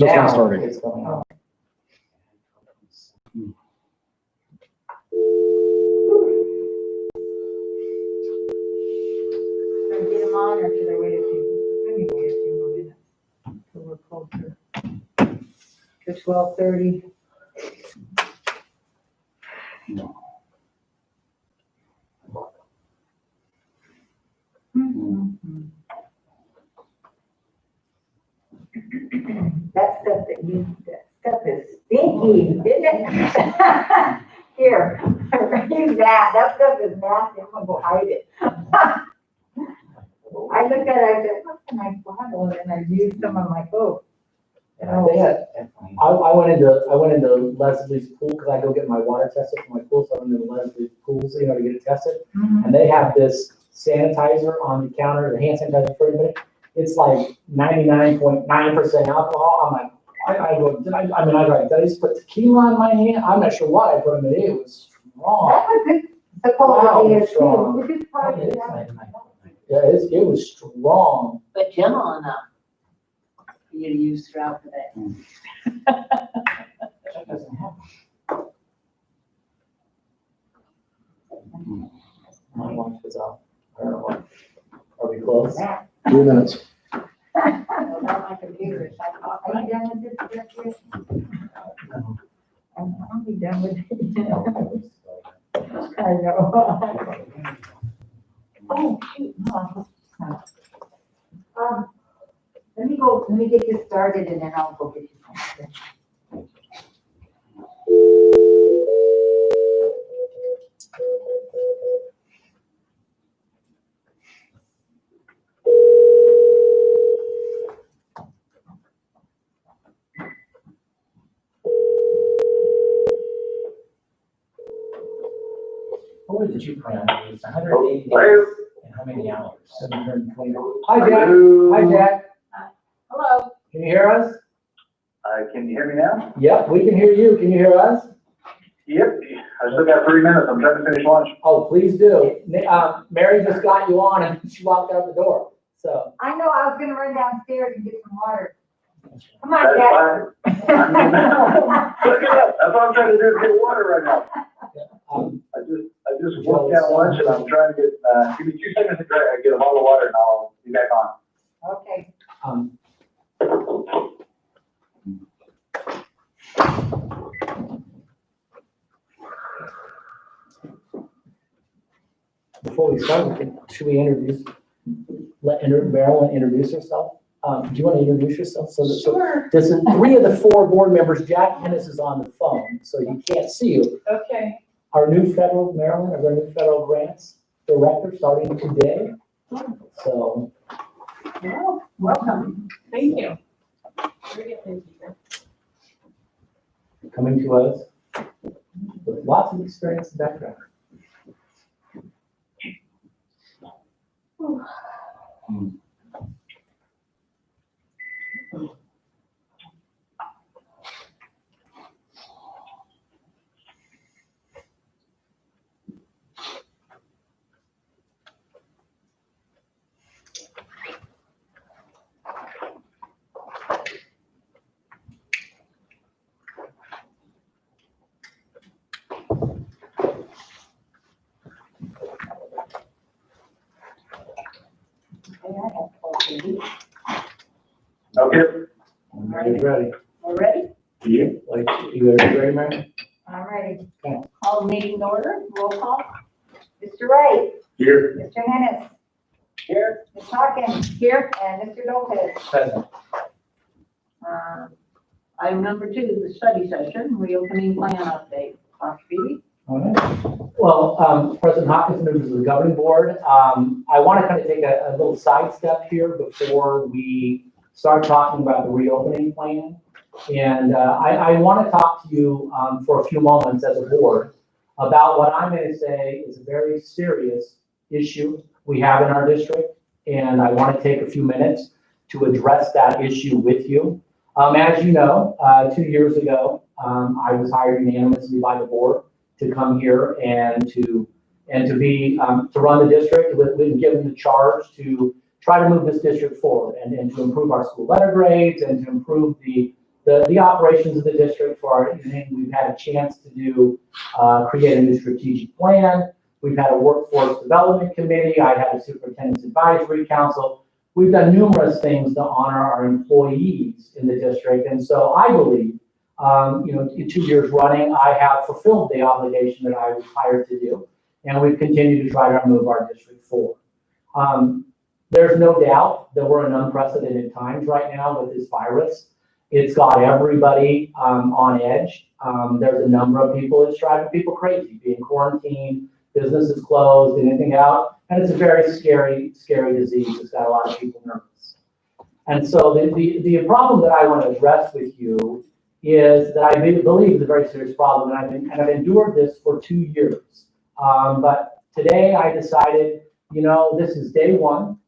Just Now not starting. it's going on. Should I get them on or should I wait a few? Let me wait a few more minutes. So we're closer to 12:30. That stuff is stinky, isn't it? Here, use that. That stuff is nasty. I'm gonna go hide it. I looked at it, I said, what can I bottle? And I used some, I'm like, oh. They had, I went into Leslie's pool because I go get my water tested for my pool, so I went into Leslie's pool, so, to get it tested. Mhm. And they have this sanitizer on the counter, the hand sanitizer for everybody. It's like 99.9% alcohol. I'm like, I just put tequila on my hand. I'm not sure why I put them in it. It was strong. That was good. Wow, Supposedly it's strong. true. This is part of it. Yeah, it was strong. But gentle enough for you to use throughout the day. That doesn't happen. My watch is off. I don't know what. Are we close? 3 minutes. Well, now my computer is like, are you done with this yet? I'll be done with it. I know. Oh, shoot, no. Let me get this started and then I'll go get you something. What did you plan on? It's 180 days and how many hours? 720. Hi, Jack. Hi, Jack. Hello. Can you hear us? Can you hear me now? Yep, we can hear you. Can you hear us? Yep, I still got 3 minutes, I'm trying to finish lunch. Oh, please do. Mary just got you on and she walked out the door, so. I know, I was gonna run downstairs and get some water. Come on, That's Jack. fine. Look it up, that's all I'm trying to do is get water right now. I just worked out lunch and I'm trying to get, give me 2 seconds to get a bottle of water and I'll be back on. Okay. Before we start, should we let Marilyn introduce herself? Do you want to introduce yourself? Sure. This is 3 of the 4 board members. Jack Hennis is on the phone, so he can't see you. Okay. Our new federal, Marilyn, our new federal grants director starting today. So. Well, welcome. Thank you. Coming to us with lots of experience and background. Okay. Ready? We're ready? You? Like, you ready, Mary? I'm ready. Call the meeting to order. Roll call. Mr. Wright, Here. Mr. Hennis, Here. Ms. Hawkins, Here. and Mr. Lopez. Present. Item number 2, the study session, reopening plan update. Dr. Beebe? All right. Well, President Hopkins, members of the governing board, I want to kind of take a little sidestep here before we start talking about the reopening plan. And I want to talk to you for a few moments as a board about what I'm going to say is a very serious issue we have in our district. And I want to take a few minutes to address that issue with you. As you know, 2 years ago, I was hired unanimously by the board to come here and to run the district. We've been given the charge to try to move this district forward and to improve our school letter grades and to improve the the operations of the district for our evening. We've had a chance to create a new strategic plan. We've had a workforce development committee. I had a superintendent's advisory council. We've done numerous things to honor our employees in the district. And so I believe, in 2 years running, I have fulfilled the obligation that I was hired to do. And we've continued to try to move our district forward. There's no doubt that we're in unprecedented times right now with this virus. It's got everybody on edge. There's a number of people that's driving people crazy, being quarantined, businesses closed, anything out. And it's a very scary, scary disease. It's got a lot of people nervous. And so the problem that I want to address with you is that I believe is a very serious problem, and I've endured this for 2 years. But today I decided, this is day one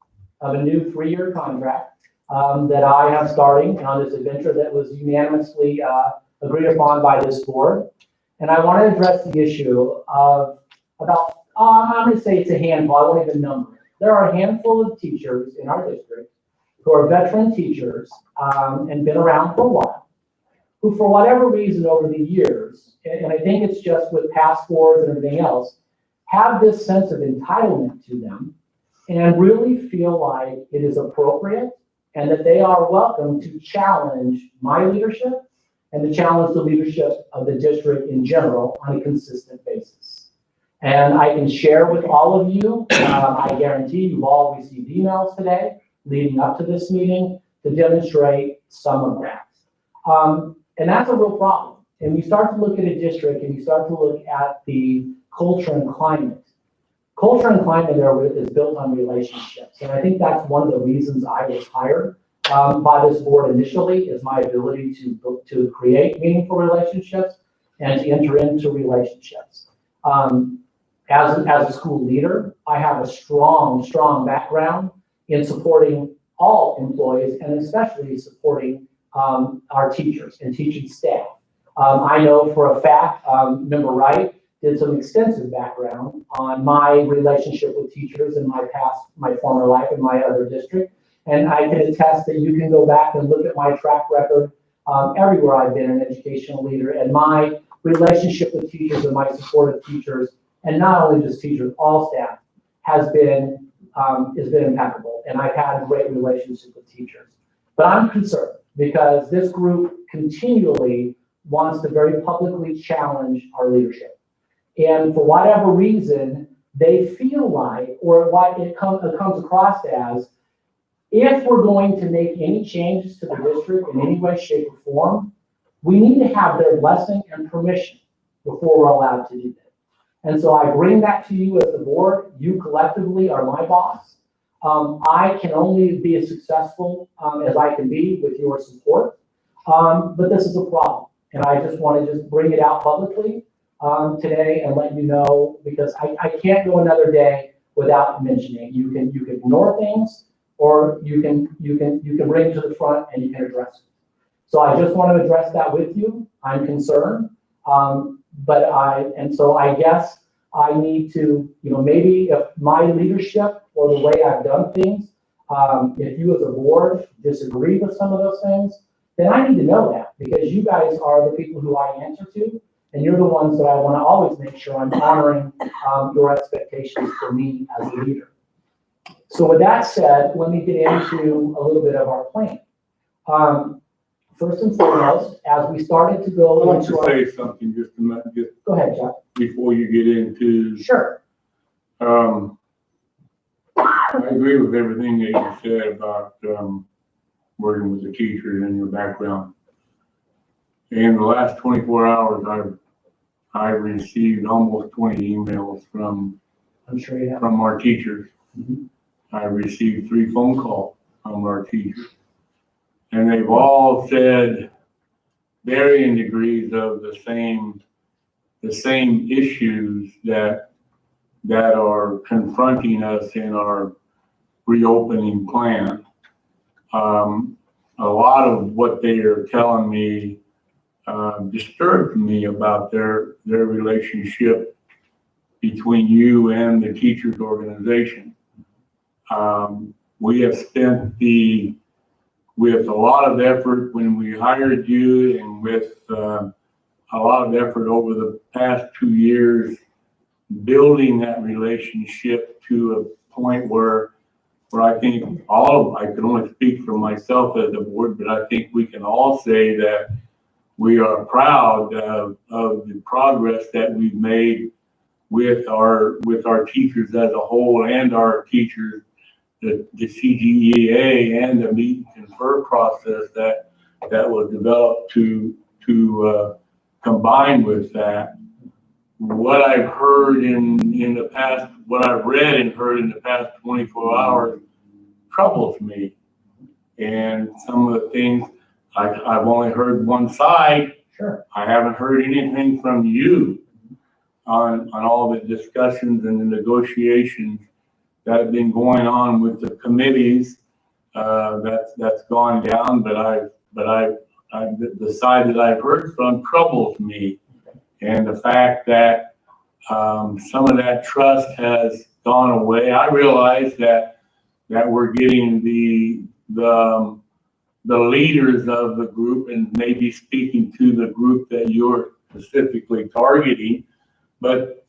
of a new 3-year contract that I have starting on this adventure that was unanimously agreed upon by this board. And I want to address the issue of about, I'm going to say it's a handful, I won't even number it. There are a handful of teachers in our district who are veteran teachers and been around for a while, who for whatever reason over the years, and I think it's just with past wars and everything else, have this sense of entitlement to them and really feel like it is appropriate and that they are welcome to challenge my leadership and to challenge the leadership of the district in general on a consistent basis. And I can share with all of you, I guarantee you've all received emails today leading up to this meeting to demonstrate some of that. And that's a real problem. And you start to look at a district and you start to look at the culture and climate. Culture and climate there is built on relationships. And I think that's one of the reasons I was hired by this board initially, is my ability to create meaningful relationships and to enter into relationships. As a school leader, I have a strong background in supporting all employees and especially supporting our teachers and teaching staff. I know for a fact, Member Wright did some extensive background on my relationship with teachers in my former life in my other district. And I can attest that you can go back and look at my track record everywhere I've been an educational leader, and my relationship with teachers and my support of teachers, and not only just teachers, all staff, has been impeccable. And I've had a great relationship with teachers. But I'm concerned because this group continually wants to very publicly challenge our leadership. And for whatever reason, they feel like, or what it comes across as, if we're going to make any changes to the district in any way, shape, or form, we need to have their blessing and permission before we're allowed to do that. And so I bring that to you as the board. You collectively are my boss. I can only be as successful as I can be with your support. But this is a problem. And I just want to bring it out publicly today and let you know, because I can't go another day without mentioning it. You can ignore things, or you can bring it to the front and you can address it. So I just want to address that with you. I'm concerned. So I guess I need to, maybe if my leadership or the way I've done things, if you as a board disagree with some of those things, then I need to know that, because you guys are the people who I answer to, and you're the ones that I want to always make sure I'm honoring your expectations for me as a leader. So with that said, let me get into a little bit of our plan. First and foremost, as we started to go I want into to say something just a minute, go ahead, Chuck. before you get into. Sure. I agree with everything that you said about working with the teachers and your background. In the last 24 hours, I've received almost 20 emails from I'm sure you have. from our teachers. Mhm. I received 3 phone calls from our teachers, and they've all said varying degrees of the same issues that are confronting us in our reopening plan. A lot of what they are telling me disturbed me about their relationship between you and the teachers organization. We have spent the with a lot of effort when we hired you, and with a lot of effort over the past 2 years, building that relationship to a point where I think I can only speak for myself as a board, but I think we can all say that we are proud of the progress that we've made with our teachers as a whole, and our teachers, the CGEA, and the meet and confer process that was developed to combine with that. What I've heard in the past, what I've read and heard in the past 24 hours troubles me. And some of the things, I've only heard one side. Sure. I haven't heard anything from you on all the discussions and the negotiations that have been going on with the committees. That's gone down, but the side that I've heard from troubles me. And the fact that some of that trust has gone away. I realize that we're getting the leaders of the group, and maybe speaking to the group that you're specifically targeting. But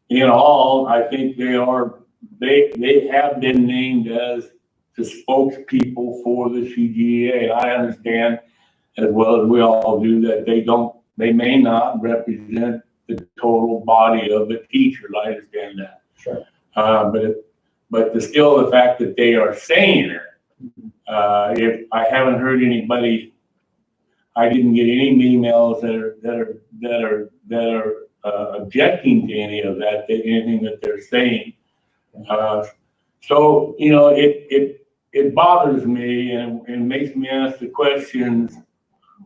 in all, I think they have been named as the spokespeople for the CGA. I understand, as well as we all do, that they may not represent the total body of the teachers. I understand that. Sure. But the fact that they are saying it, if I haven't heard anybody, I didn't get any emails that are objecting to any of that, anything that they're saying. So, you know, it bothers me and makes me ask the questions,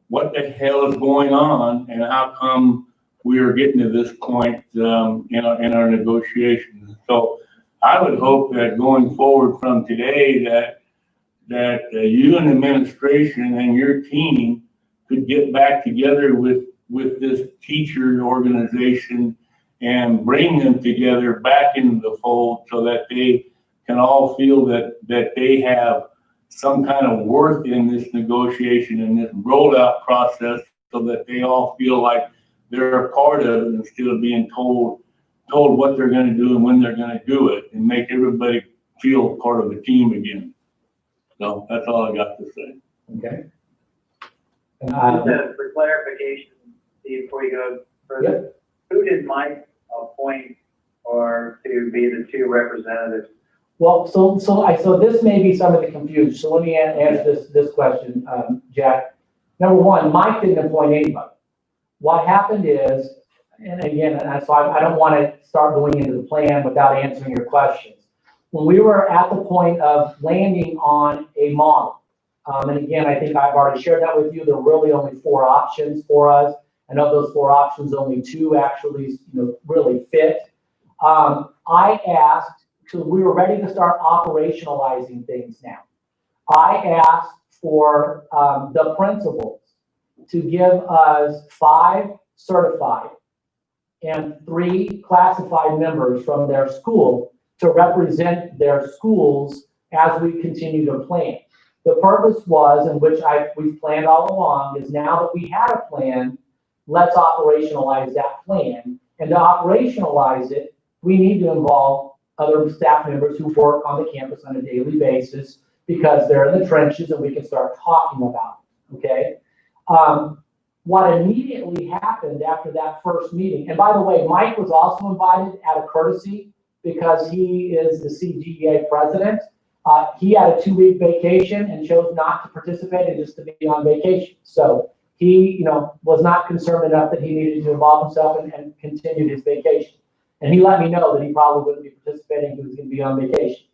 what the hell is going on, and how come we are getting to this point in our negotiations? So I would hope that going forward from today, that you and administration and your team could get back together with this teacher organization and bring them together back into the fold, so that they can all feel that they have some kind of worth in this negotiation and this rollout process, so that they all feel like they're a part of it, instead of being told what they're going to do and when they're going to do it, and make everybody feel part of the team again. So that's all I got to say. Okay. Just for clarification, Steve, before you go further, who did Mike appoint or to be the two representatives? Well, so this may be some of the confusion. So let me answer this question, Jack. Number one, Mike didn't appoint anybody. What happened is, and again, so I don't want to start going into the plan without answering your questions. When we were at the point of landing on a model, and again, I think I've already shared that with you, there were really only 4 options for us. And of those 4 options, only 2 actually, really fit. I asked, so we were ready to start operationalizing things now. I asked for the principals to give us 5 certified and 3 classified members from their school to represent their schools as we continue to plan. The purpose was, and which we've planned all along, is now that we had a plan, let's operationalize that plan. And to operationalize it, we need to involve other staff members who work on the campus on a daily basis, because they're in the trenches and we can start talking about it, okay? What immediately happened after that first meeting, and by the way, Mike was also invited out of courtesy because he is the CGEA president. He had a 2-week vacation and chose not to participate and just to be on vacation. So he, was not concerned enough that he needed to involve himself and continued his vacation. And he let me know that he probably wouldn't be participating, he was going to be on vacation.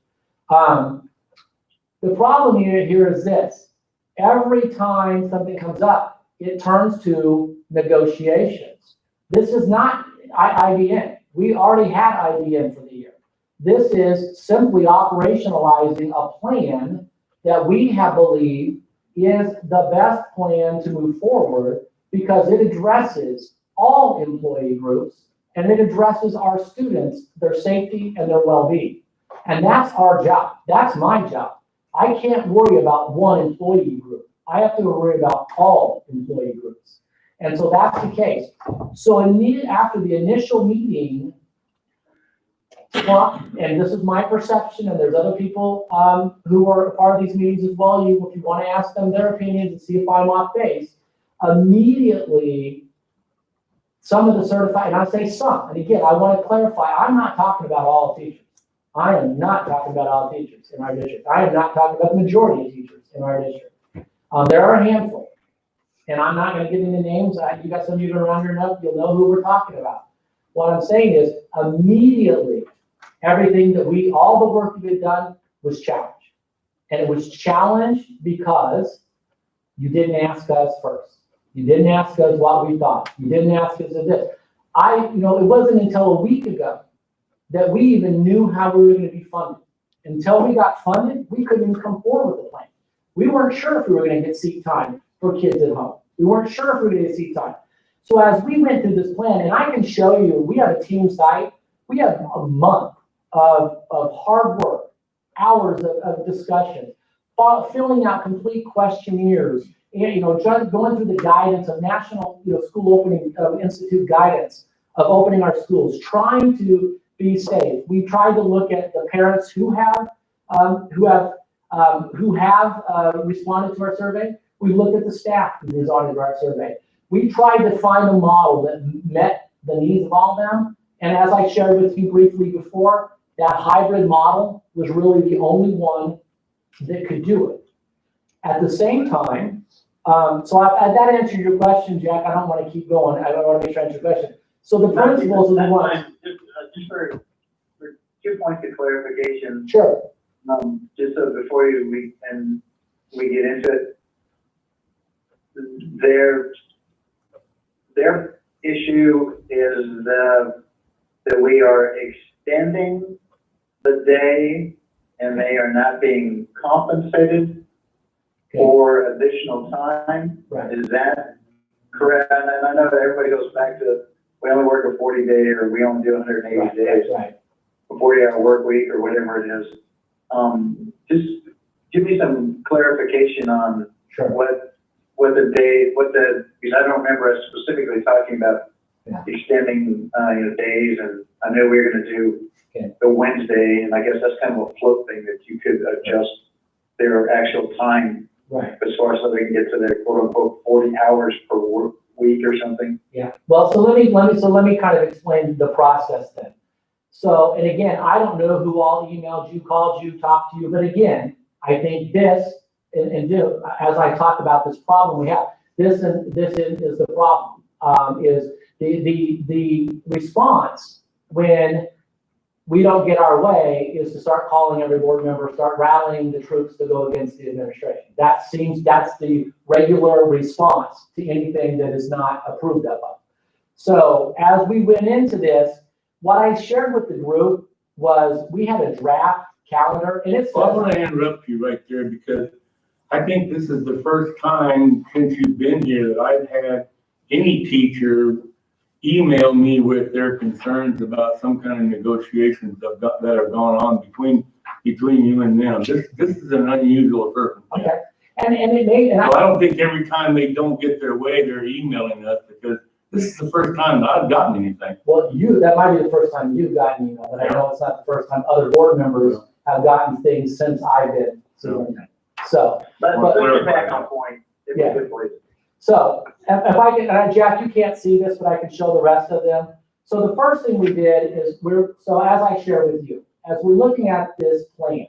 The problem here is this. Every time something comes up, it turns to negotiations. This is not IBN. We already had IBN for the year. This is simply operationalizing a plan that we have believed is the best plan to move forward, because it addresses all employee groups and it addresses our students, their safety and their well-being. And that's our job. That's my job. I can't worry about one employee group. I have to worry about all employee groups. And so that's the case. So immediately after the initial meeting, well, and this is my perception, and there's other people who are a part of these meetings as well. If you want to ask them their opinions and see if I'm off base, immediately some of the certified, and I say some, and again, I want to clarify, I'm not talking about all teachers. I am not talking about all teachers in our district. I am not talking about the majority of teachers in our district. There are a handful, and I'm not going to give you the names. You got some of you that are around here enough, you'll know who we're talking about. What I'm saying is immediately, everything that all the work that we've done was challenged. And it was challenged because you didn't ask us first. You didn't ask us what we thought. You didn't ask us this. It wasn't until a week ago that we even knew how we were going to be funded. Until we got funded, we couldn't even come forward with a plan. We weren't sure if we were going to get seat time for kids at home. We weren't sure if we were going to get seat time. So as we went through this plan, and I can show you, we have a team site. We have a month of hard work, hours of discussion, filling out complete questionnaires, and going through the guidance of National School Opening Institute guidance of opening our schools, trying to be safe. We tried to look at the parents who have responded to our survey. We looked at the staff who responded to our survey. We tried to find a model that met the needs of all of them. And as I shared with you briefly before, that hybrid model was really the only one that could do it. At the same time, that answered your question, Jack. I don't want to keep going. I don't want to make sure I answer your question. So the principles of the ones. Just for 2 points of clarification. Sure. Just so before we get into it, their issue is that we are extending the day and they are not being compensated for additional time. Right. Is that correct? And I know that everybody goes back to, we only work a 40-day or we only do 180 days, right. A 40-hour work week or whatever it is. Just give me some clarification on Sure. because I don't remember us specifically talking about extending days, and I know we were going to do the Wednesday, and I guess that's kind of a float thing that you could adjust their actual time as far as so they can get to their quote unquote 40 hours per work week or something. Yeah. Well, so let me kind of explain the process then. So, and again, I don't know who all emailed you, called you, talked to you, but again, I think this, as I talked about this problem we have, this is the problem, is the response when we don't get our way is to start calling every board member, start rallying the troops to go against the administration. That's the regular response to anything that is not approved of. So as we went into this, what I shared with the group was we had a draft calendar, and it's. Well, I want to interrupt you right there because I think this is the first time since you've been here that I've had any teacher email me with their concerns about some kind of negotiations that are going on between you and them. This is an unusual circumstance. Okay, and it may. And so I don't think every time they don't get their way, they're emailing us, because this is the first time that I've gotten anything. Well, that might be the first time you've gotten email, but I know it's not the first time other board members have gotten things since I've been superintendent. So, but get back on point. Yeah. So if I can, Jack, you can't see this, but I can show the rest of them. So the first thing we did is so as I shared with you, as we're looking at this plan,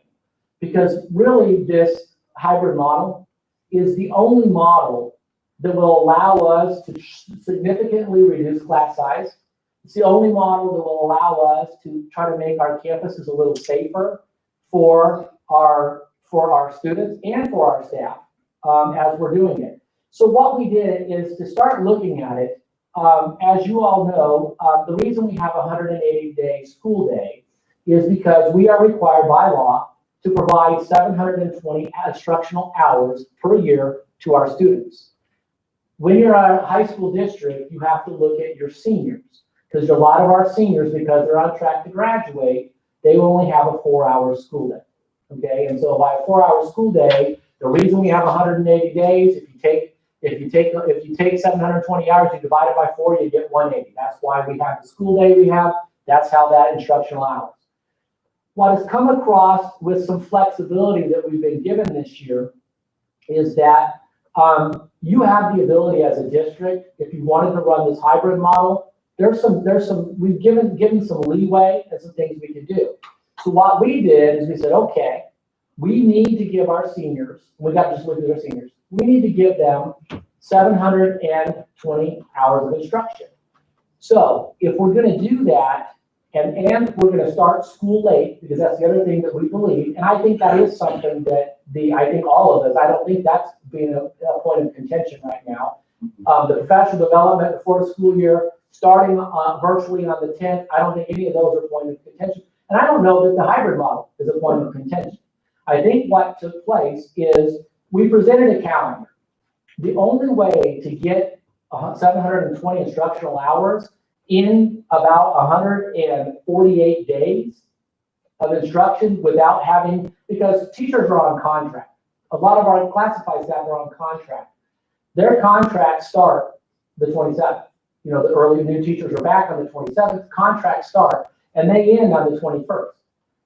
because really this hybrid model is the only model that will allow us to significantly reduce class size. It's the only model that will allow us to try to make our campuses a little safer for our students and for our staff as we're doing it. So what we did is to start looking at it. As you all know, the reason we have a 180-day school day is because we are required by law to provide 720 instructional hours per year to our students. When you're a high school district, you have to look at your seniors, because a lot of our seniors, because they're on track to graduate, they only have a 4-hour school day. okay? And so by a 4-hour school day, the reason we have 180 days, if you take 720 hours, you divide it by 4, you get 180. That's why we have the school day we have. That's how that instructional hours. What has come across with some flexibility that we've been given this year is that you have the ability as a district, if you wanted to run this hybrid model, we've given some leeway and some things we could do. So what we did is we said, okay, we need to give our seniors, we got to just look at our seniors, we need to give them 720 hours of instruction. So if we're going to do that, and we're going to start school late, because that's the other thing that we believe, and I think that is something that I think all of us, I don't think that's being a point of contention right now. The professional development before the school year, starting virtually on the 10th, I don't think any of those are a point of contention. And I don't know that the hybrid model is a point of contention. I think what took place is we presented a calendar. The only way to get 720 instructional hours in about 148 days of instruction without having, because teachers are on contract. A lot of our classified staff are on contract. Their contracts start the 27th. You know, the early new teachers are back on the 27th, contracts start, and they end on the 21st.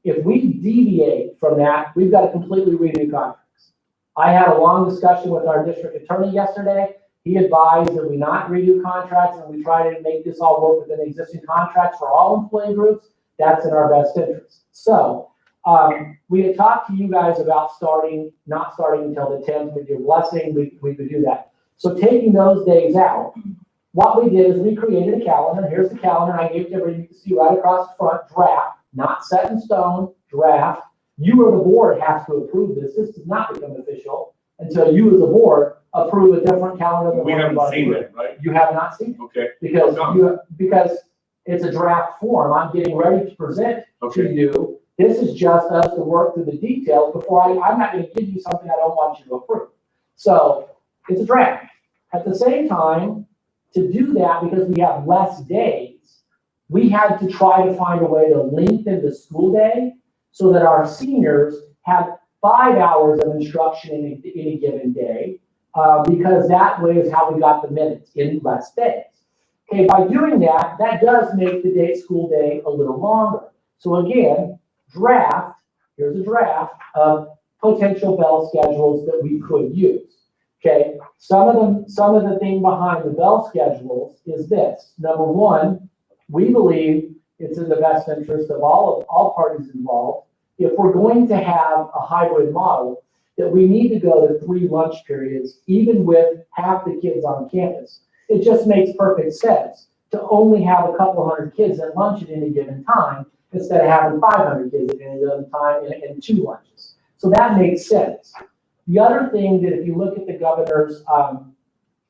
If we deviate from that, we've got to completely renew contracts. I had a long discussion with our district attorney yesterday. He advised that we not redo contracts and we try to make this all work within existing contracts for all employee groups. That's in our best interest. So we had talked to you guys about not starting until the 10th with your blessing. We could do that. So taking those days out, what we did is we created a calendar. Here's the calendar. I gave it to everybody. You can see right across the front, draft, not set in stone, draft. You or the board has to approve this. This does not become official until you as a board approve a different calendar. Than We haven't seen it, right? You have not seen it. Okay. Because it's a draft form. I'm getting ready to present to you. This is just us to work through the details before I'm not going to give you something I don't want you to approve. So it's a draft. At the same time, to do that, because we have less days, we had to try to find a way to lengthen the school day so that our seniors have 5 hours of instruction in any given day, because that way is how we got the minutes in less days. Okay, by doing that, that does make the school day a little longer. So again, here's a draft of potential bell schedules that we could use. Okay, some of the thing behind the bell schedules is this. Number one, we believe it's in the best interest of all parties involved. If we're going to have a hybrid model, that we need to go to 3 lunch periods, even with half the kids on campus. It just makes perfect sense to only have a couple hundred kids at lunch at any given time instead of having 500 kids at any given time in 2 lunches. So that makes sense. The other thing that if you look at the governor's,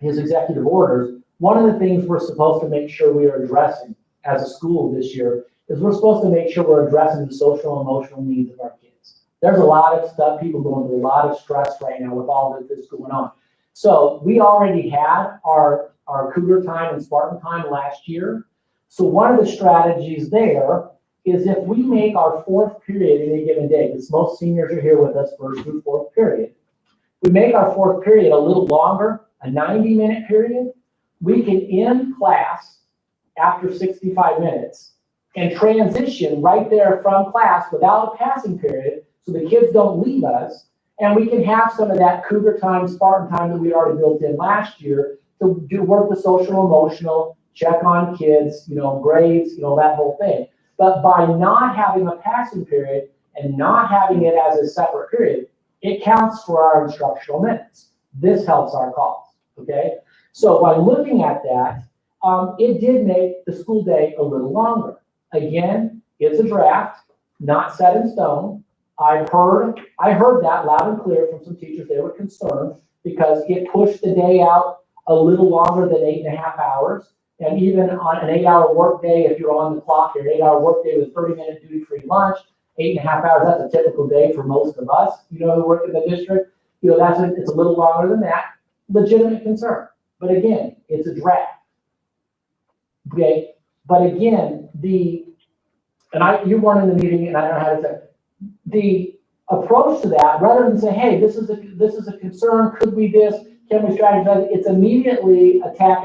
his executive orders, one of the things we're supposed to make sure we are addressing as a school this year is we're supposed to make sure we're addressing the social and emotional needs of our kids. There's a lot of stuff, people going through a lot of stress right now with all of this going on. So we already had our Cougar time and Spartan time last year. So one of the strategies there is if we make our 4th period in a given day, because most seniors are here with us 1st through 4th period, we make our 4th period a little longer, a 90-minute period, we can end class after 65 minutes and transition right there from class without a passing period so the kids don't leave us, and we can have some of that Cougar time, Spartan time that we already built in last year to do work the social, emotional, check on kids, grades, that whole thing. But by not having a passing period and not having it as a separate period, it counts for our instructional minutes. This helps our cause, okay? So by looking at that, it did make the school day a little longer. Again, it's a draft, not set in stone. I heard that loud and clear from some teachers. They were concerned because it pushed the day out a little longer than 8.5 hours. And even on an 8-hour workday, if you're on the clock, your 8-hour workday with 30-minute duty-free lunch, 8.5 hours, that's a typical day for most of us, who work in the district. It's a little longer than that. Legitimate concern. But again, it's a draft. Okay? But again, you weren't in the meeting, and I don't know how to say, approach to that, rather than say, hey, this is a concern, could we this, can we strategize? It's immediately attack.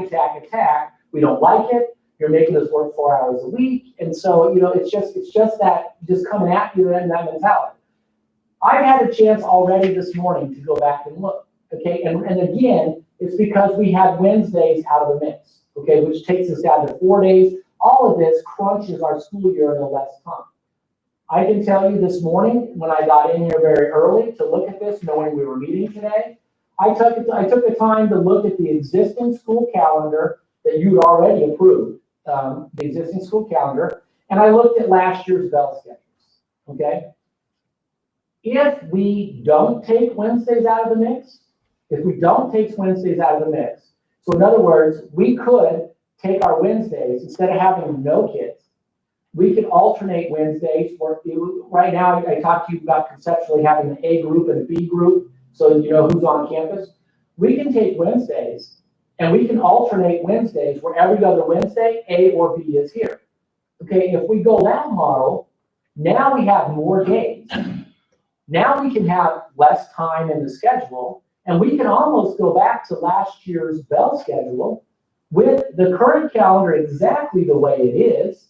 We don't like it. You're making us work 4 hours a week. And so, it's just that, just coming at you in that mentality. I've had a chance already this morning to go back and look, okay? And again, it's because we had Wednesdays out of the mix, okay, which takes us down to 4 days. All of this crunches our school year into less time. I can tell you this morning, when I got in here very early to look at this, knowing we were meeting today, I took the time to look at the existing school calendar that you'd already approved, the existing school calendar, and I looked at last year's bell schedules, okay? If we don't take Wednesdays out of the mix, so in other words, we could take our Wednesdays, instead of having no kids, we could alternate Wednesdays, where right now I talked to you about conceptually having an A group and a B group, so you know who's on campus. We can take Wednesdays and we can alternate Wednesdays where every other Wednesday, A or B is here. Okay, if we go that model, now we have more days. Now we can have less time in the schedule, and we can almost go back to last year's bell schedule with the current calendar exactly the way it is,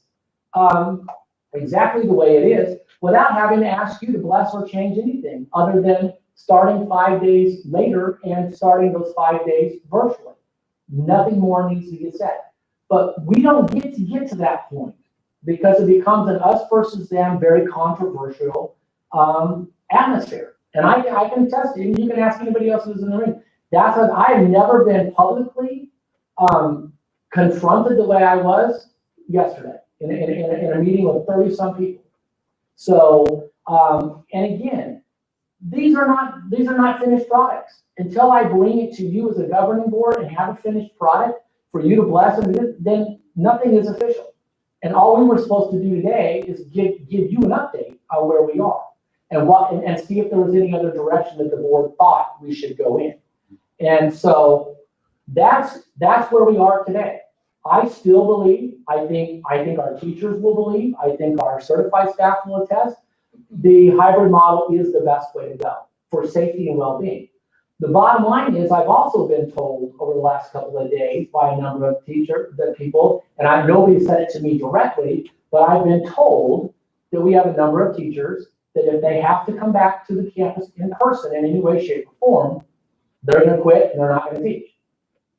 without having to ask you to bless or change anything other than starting 5 days later and starting those 5 days virtually. Nothing more needs to get said. But we don't get to that point because it becomes an us versus them, very controversial atmosphere. And I can attest to it. You can ask anybody else who's in the room. That's what I've never been publicly confronted the way I was yesterday in a meeting with 30-some people. So, and again, these are not finished products. Until I bring it to you as a governing board and have a finished product for you to bless, then nothing is official. And all we were supposed to do today is give you an update on where we are and see if there was any other direction that the board thought we should go in. And so that's where we are today. I still believe, I think our teachers will believe, I think our certified staff will attest, the hybrid model is the best way to go for safety and well-being. The bottom line is I've also been told over the last couple of days by a number of people, and nobody said it to me directly, but I've been told that we have a number of teachers that if they have to come back to the campus in person in any way, shape, or form, they're going to quit and they're not going to teach.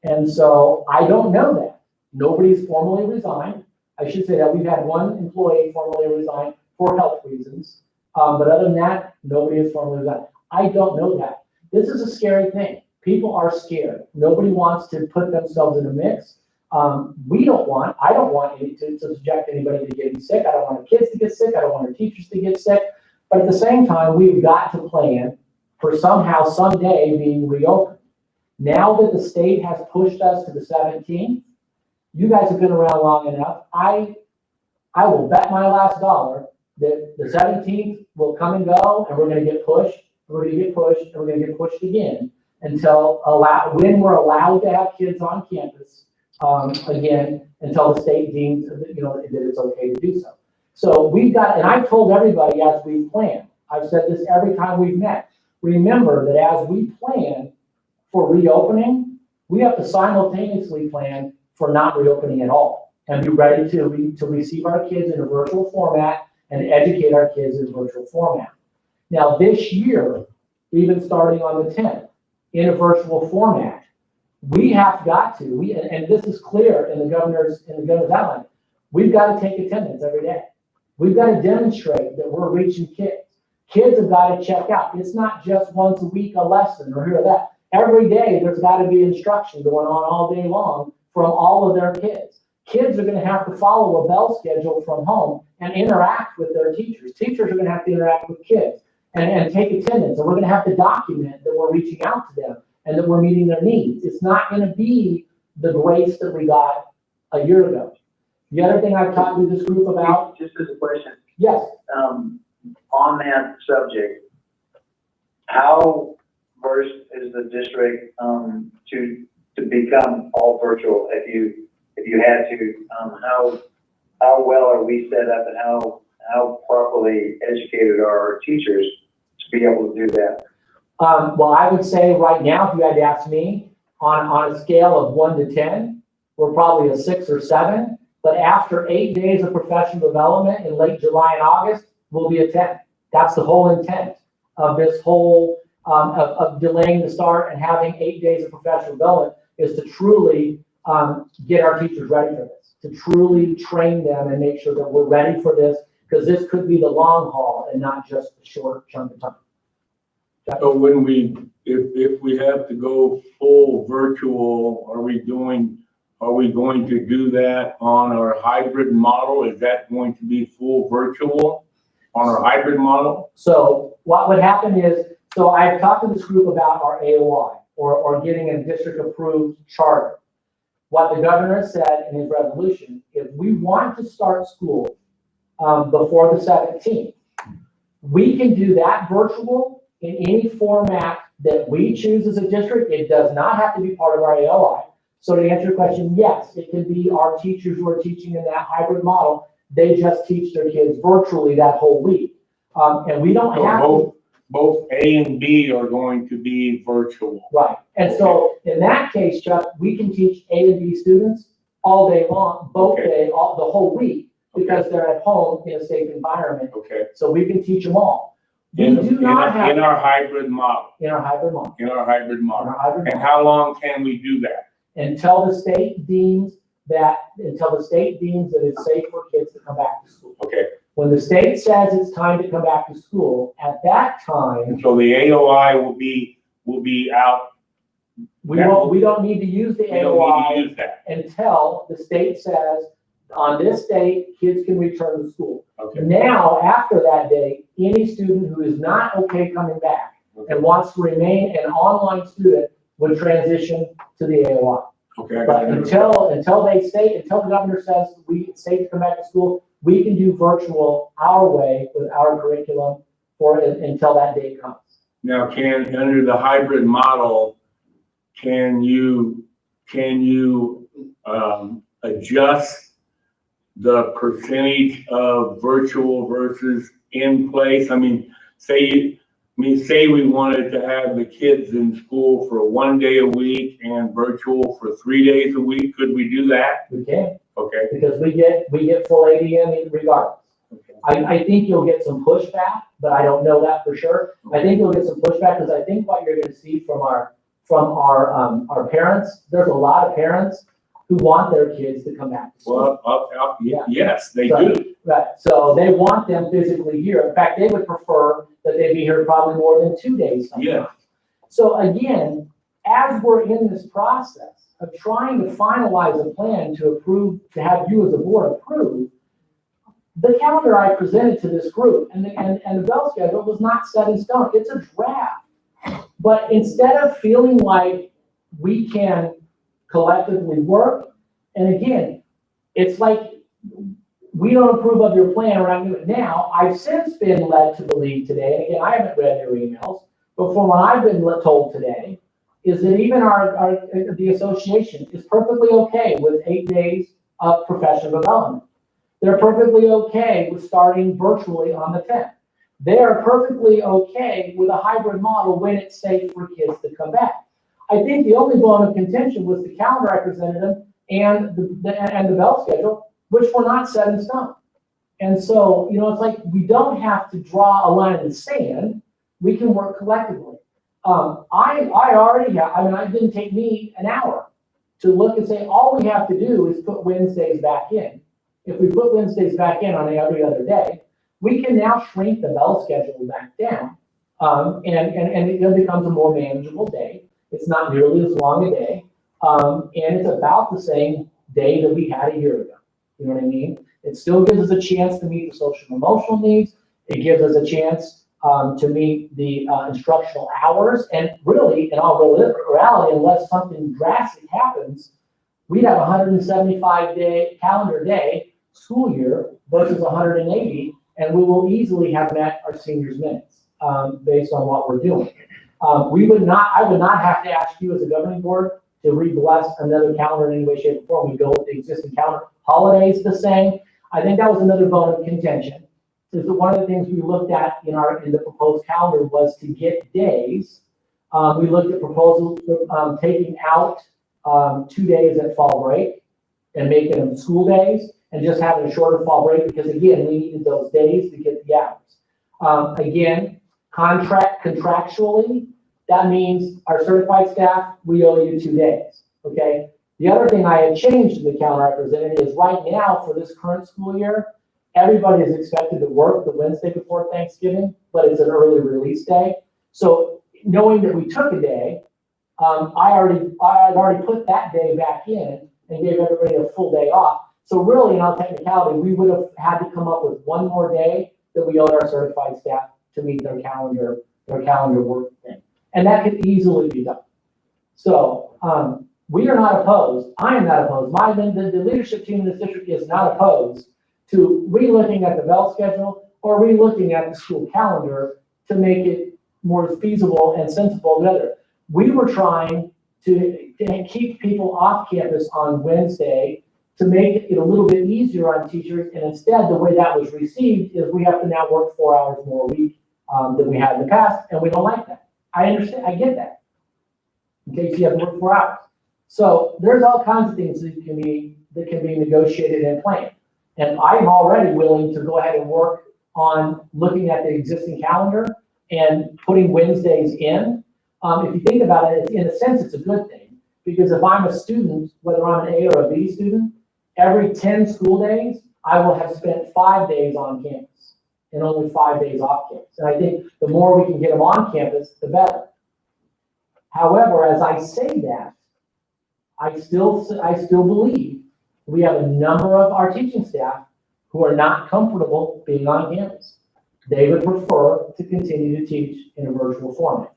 And so I don't know that. Nobody's formally resigned. I should say that we've had one employee formally resign for health reasons. But other than that, nobody is formally resigned. I don't know that. This is a scary thing. People are scared. Nobody wants to put themselves in a mix. I don't want to subject anybody to getting sick. I don't want our kids to get sick. I don't want our teachers to get sick. But at the same time, we've got to plan for somehow, someday being reopened. Now that the state has pushed us to the 17th, you guys have been around long enough. I will bet my last dollar that the 17th will come and go, and we're going to get pushed. We're going to get pushed, and we're going to get pushed again when we're allowed to have kids on campus again until the state deems that it's okay to do so. So we've got, and I've told everybody as we've planned. I've said this every time we've met. Remember that as we plan for reopening, we have to simultaneously plan for not reopening at all and be ready to receive our kids in a virtual format and educate our kids in a virtual format. Now this year, even starting on the 10th, in a virtual format, we have got to, and this is clear in the governor's outline, we've got to take attendance every day. We've got to demonstrate that we're reaching kids. Kids have got to check out. It's not just once a week a lesson or here or that. Every day there's got to be instruction going on all day long from all of their kids. Kids are going to have to follow a bell schedule from home and interact with their teachers. Teachers are going to have to interact with kids and take attendance. And we're going to have to document that we're reaching out to them and that we're meeting their needs. It's not going to be the grace that we got a year ago. The other thing I've talked to this group about. Just as a question. Yes. On that subject, how versed is the district to become all virtual? If you had to, how well are we set up, and how properly educated are our teachers as be able to do that? Well, I would say right now, if you had to ask me, on a scale of 1 to 10, we're probably a 6 or 7. But after 8 days of professional development in late July and August, we'll be a 10. That's the whole intent of this whole, of delaying the start and having 8 days of professional development is to truly get our teachers ready for this, to truly train them and make sure that we're ready for this, because this could be the long haul and not just a short chunk of time. So when if we have to go full virtual, are we going to do that on our hybrid model? Is that going to be full virtual on our hybrid model? So what would happen is, so I've talked to this group about our AOI or getting a district approved charter. What the governor said in his resolution, if we want to start school before the 17th, we can do that virtual in any format that we choose as a district. It does not have to be part of our AOI. So to answer your question, yes, it can be our teachers who are teaching in that hybrid model. They just teach their kids virtually that whole week. And we don't have to. Both A and B are going to be virtual. Right. And so in that case, Chuck, we can teach A and B students all day long, both day, the whole week, because they're at home in a safe environment. Okay. So we can teach them all. In our hybrid model. In our hybrid model. In our hybrid model. In our hybrid And model. how long can we do that? Until the state deems that it's safe for kids to come back to school. Okay. When the state says it's time to come back to school, at that time, And so the AOI will be out. we don't need to use the We don't AOI need to use that. until the state says, on this date, kids can return to school. Okay. Now, after that date, any student who is not okay coming back and wants to remain an online student would transition to the AOI. Okay. But until the governor says it's safe to come back to school, we can do virtual our way with our curriculum until that date comes. Now, under the hybrid model, can you adjust the percentage of virtual versus in place? I mean, say we wanted to have the kids in school for 1 day a week and virtual for 3 days a week. Could we do that? We can, Okay. because we get full ADM regardless. Okay. I think you'll get some pushback, but I don't know that for sure. I think you'll get some pushback because I think what you're going to see from our parents, there's a lot of parents who want their kids to come back to school. Well, yes, they do. Right, so they want them physically here. In fact, they would prefer that they be here probably more than 2 days sometimes. Yeah. So again, as we're in this process of trying to finalize a plan to have you as a board approve, the calendar I presented to this group and the bell schedule was not set in stone. It's a draft. But instead of feeling like we can collectively work, and again, it's like we don't approve of your plan, or I'm doing it now. I've since been led to believe today, and again, I haven't read their emails, but from what I've been told today, is that even the association is perfectly okay with 8 days of professional development. They're perfectly okay with starting virtually on the 10th. They are perfectly okay with a hybrid model when it's safe for kids to come back. I think the only bone of contention was the calendar I presented them and the bell schedule, which were not set in stone. And so, it's like we don't have to draw a line in the sand. We can work collectively. I already have, it didn't take me an hour to look and say, all we have to do is put Wednesdays back in. If we put Wednesdays back in on every other day, we can now shrink the bell schedule back down. And it becomes a more manageable day. It's not nearly as long a day. And it's about the same day that we had a year ago. You know what I mean? It still gives us a chance to meet the social and emotional needs. It gives us a chance to meet the instructional hours. And really, in all reality, unless something drastic happens, we'd have 175-day calendar day school year versus 180, and we will easily have met our seniors' minutes based on what we're doing. I would not have to ask you as a governing board to re-bless another calendar in any way, shape, or form. We go with the existing calendar. Holidays the same. I think that was another bone of contention. is that one of the things we looked at in the proposed calendar was to get days. We looked at proposals, taking out 2 days at fall break and making them school days and just having a shorter fall break because again, we needed those days to get the hours. Again, contractually, that means our certified staff, we owe you 2 days, okay? The other thing I had changed in the calendar I presented is right now for this current school year, everybody is expected to work the Wednesday before Thanksgiving, but it's an early release day. So knowing that we took a day, I had already put that day back in and gave everybody a full day off. So really, in all technicality, we would have had to come up with one more day that we owed our certified staff to meet their calendar work thing. And that could easily be done. So we are not opposed. I am not opposed. The leadership team in this district is not opposed to re-looking at the bell schedule or re-looking at the school calendar to make it more feasible and sensible together. We were trying to keep people off campus on Wednesday to make it a little bit easier on teachers, and instead, the way that was received is we have to now work 4 hours more a week than we had in the past, and we don't like that. I understand, I get that. In case you have to work 4 hours. So there's all kinds of things that can be negotiated and planned. And I'm already willing to go ahead and work on looking at the existing calendar and putting Wednesdays in. If you think about it, in a sense, it's a good thing. Because if I'm a student, whether I'm an A or a B student, every 10 school days, I will have spent 5 days on campus and only 5 days off campus. And I think the more we can get them on campus, the better. However, as I say that, I still believe we have a number of our teaching staff who are not comfortable being on campus. They would prefer to continue to teach in a virtual format.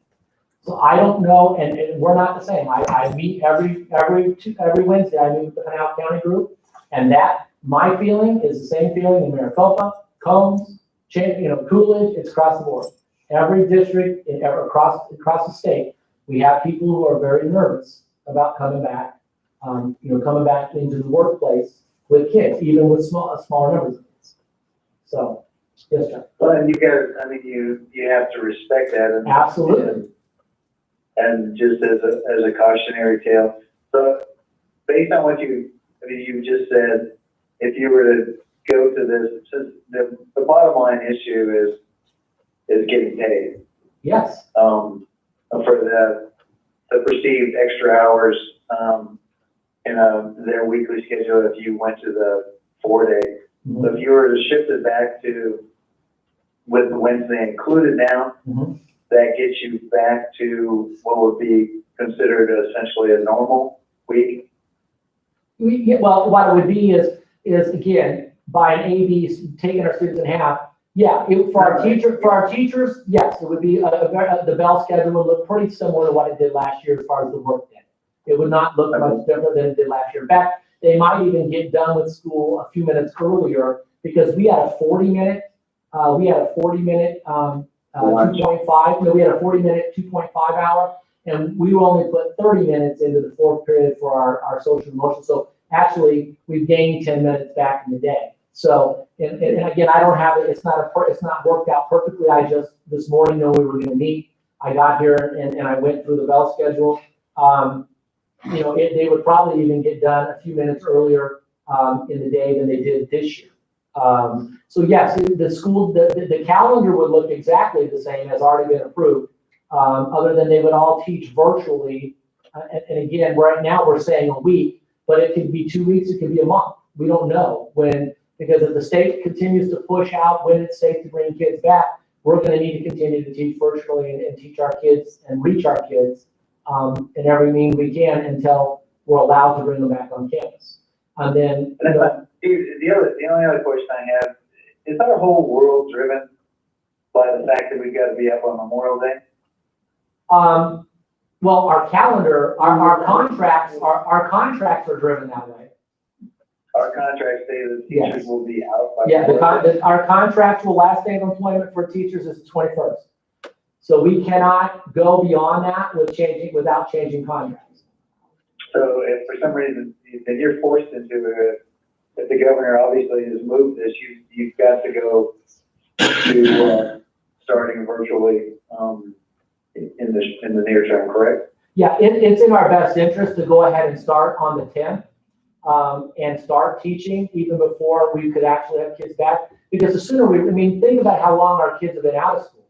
So I don't know, and we're not the same. I meet every Wednesday. I meet with the Pinal County group, and that my feeling is the same feeling in Maricopa, Combs, Coolidge. It's across the board. Every district, across the state, we have people who are very nervous about coming back. Coming back into the workplace with kids, even with smaller numbers of kids. So, yes, John. Well, and you guys, I mean, you have to respect that. And, absolutely. And just as a cautionary tale. So, based on what you just said, if you were to go to this, since the bottom line issue is getting paid. Yes. For the perceived extra hours. In their weekly schedule if you went to the 4 day. Mm-hmm. So if you were to shift it back to with the Wednesday included now, mm-hmm. that gets you back to what would be considered essentially a normal week. Well, what it would be is again, by an AB taking our students in half. Yeah, for our teachers, yes, it would be the bell schedule would look pretty similar to what it did last year as far as the work day. It would not look much different than it did last year. In fact, they might even get done with school a few minutes earlier because we had a 40-minute, 2.5. No, we had a 40-minute 2.5 hour, and we only put 30 minutes into the fourth period for our social emotional. So actually, we've gained 10 minutes back in the day. So, and again, I don't have it. It's not worked out perfectly. I just this morning know we were going to meet. I got here and I went through the bell schedule. They would probably even get done a few minutes earlier in the day than they did this year. So yes, the calendar would look exactly the same as already been approved, other than they would all teach virtually. And again, right now we're saying a week, but it could be 2 weeks, it could be a month. We don't know because if the state continues to push out when it's safe to bring kids back, we're going to need to continue to teach virtually and teach our kids and reach our kids in every means we can until we're allowed to bring them back on campus. And then the only other question I have is our whole world driven by the fact that we've got to be up on Memorial Day? Well, our calendar, our contracts are driven that way. Our contracts say that teachers Yes. will be out by Our contractual last day of employment for teachers is the 21st. So we cannot go beyond that without changing contracts. So if for some reason then you're forced into it, if the governor obviously has moved this, you've got to go to, starting virtually, in the near term, correct? Yeah, it's in our best interest to go ahead and start on the 10th, and start teaching even before we could actually have kids back. Because the sooner think about how long our kids have been out of school.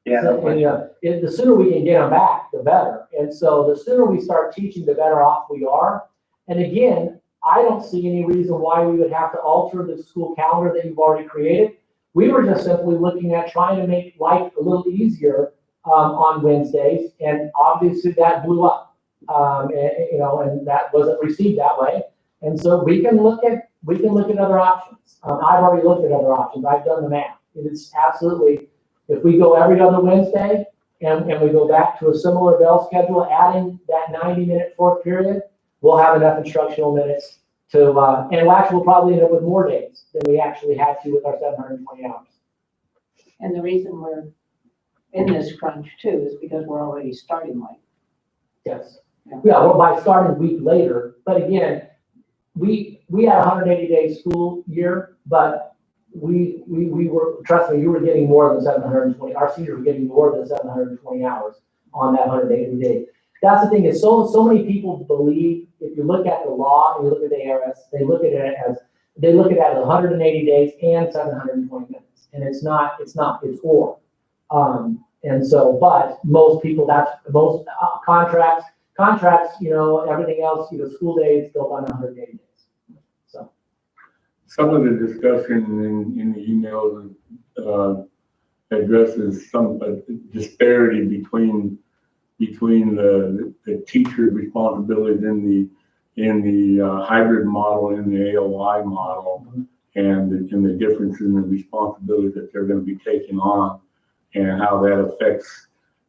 Yeah. So, and, the sooner we can get them back, the better. And so the sooner we start teaching, the better off we are. And again, I don't see any reason why we would have to alter the school calendar that you've already created. We were just simply looking at trying to make life a little easier on Wednesdays, and obviously that blew up, and that wasn't received that way. And so we can look at other options. I've already looked at other options. I've done the math. It is absolutely, if we go every other Wednesday and we go back to a similar bell schedule, adding that 90-minute fourth period, we'll have enough instructional minutes to, and actually we'll probably end up with more days than we actually had to with our 720 hours. And the reason we're in this crunch too is because we're already starting late. Yes. Yeah. Yeah, well, by starting a week later, but again, we had a 180-day school year, but we were, trust me, you were getting more than 720, our seniors were getting more than 720 hours on that 180 days. That's the thing, is so many people believe, if you look at the law and you look at the ARS, they look at it as 180 days and 720 minutes. And it's not, it's or. And so, but most people, contracts, everything else, school days built on 180 days. So. Some of the discussion in the emails addresses some disparity between the teacher's responsibilities in the hybrid model and the AOI model, and the difference in the responsibilities that they're going to be taking on, and how that affects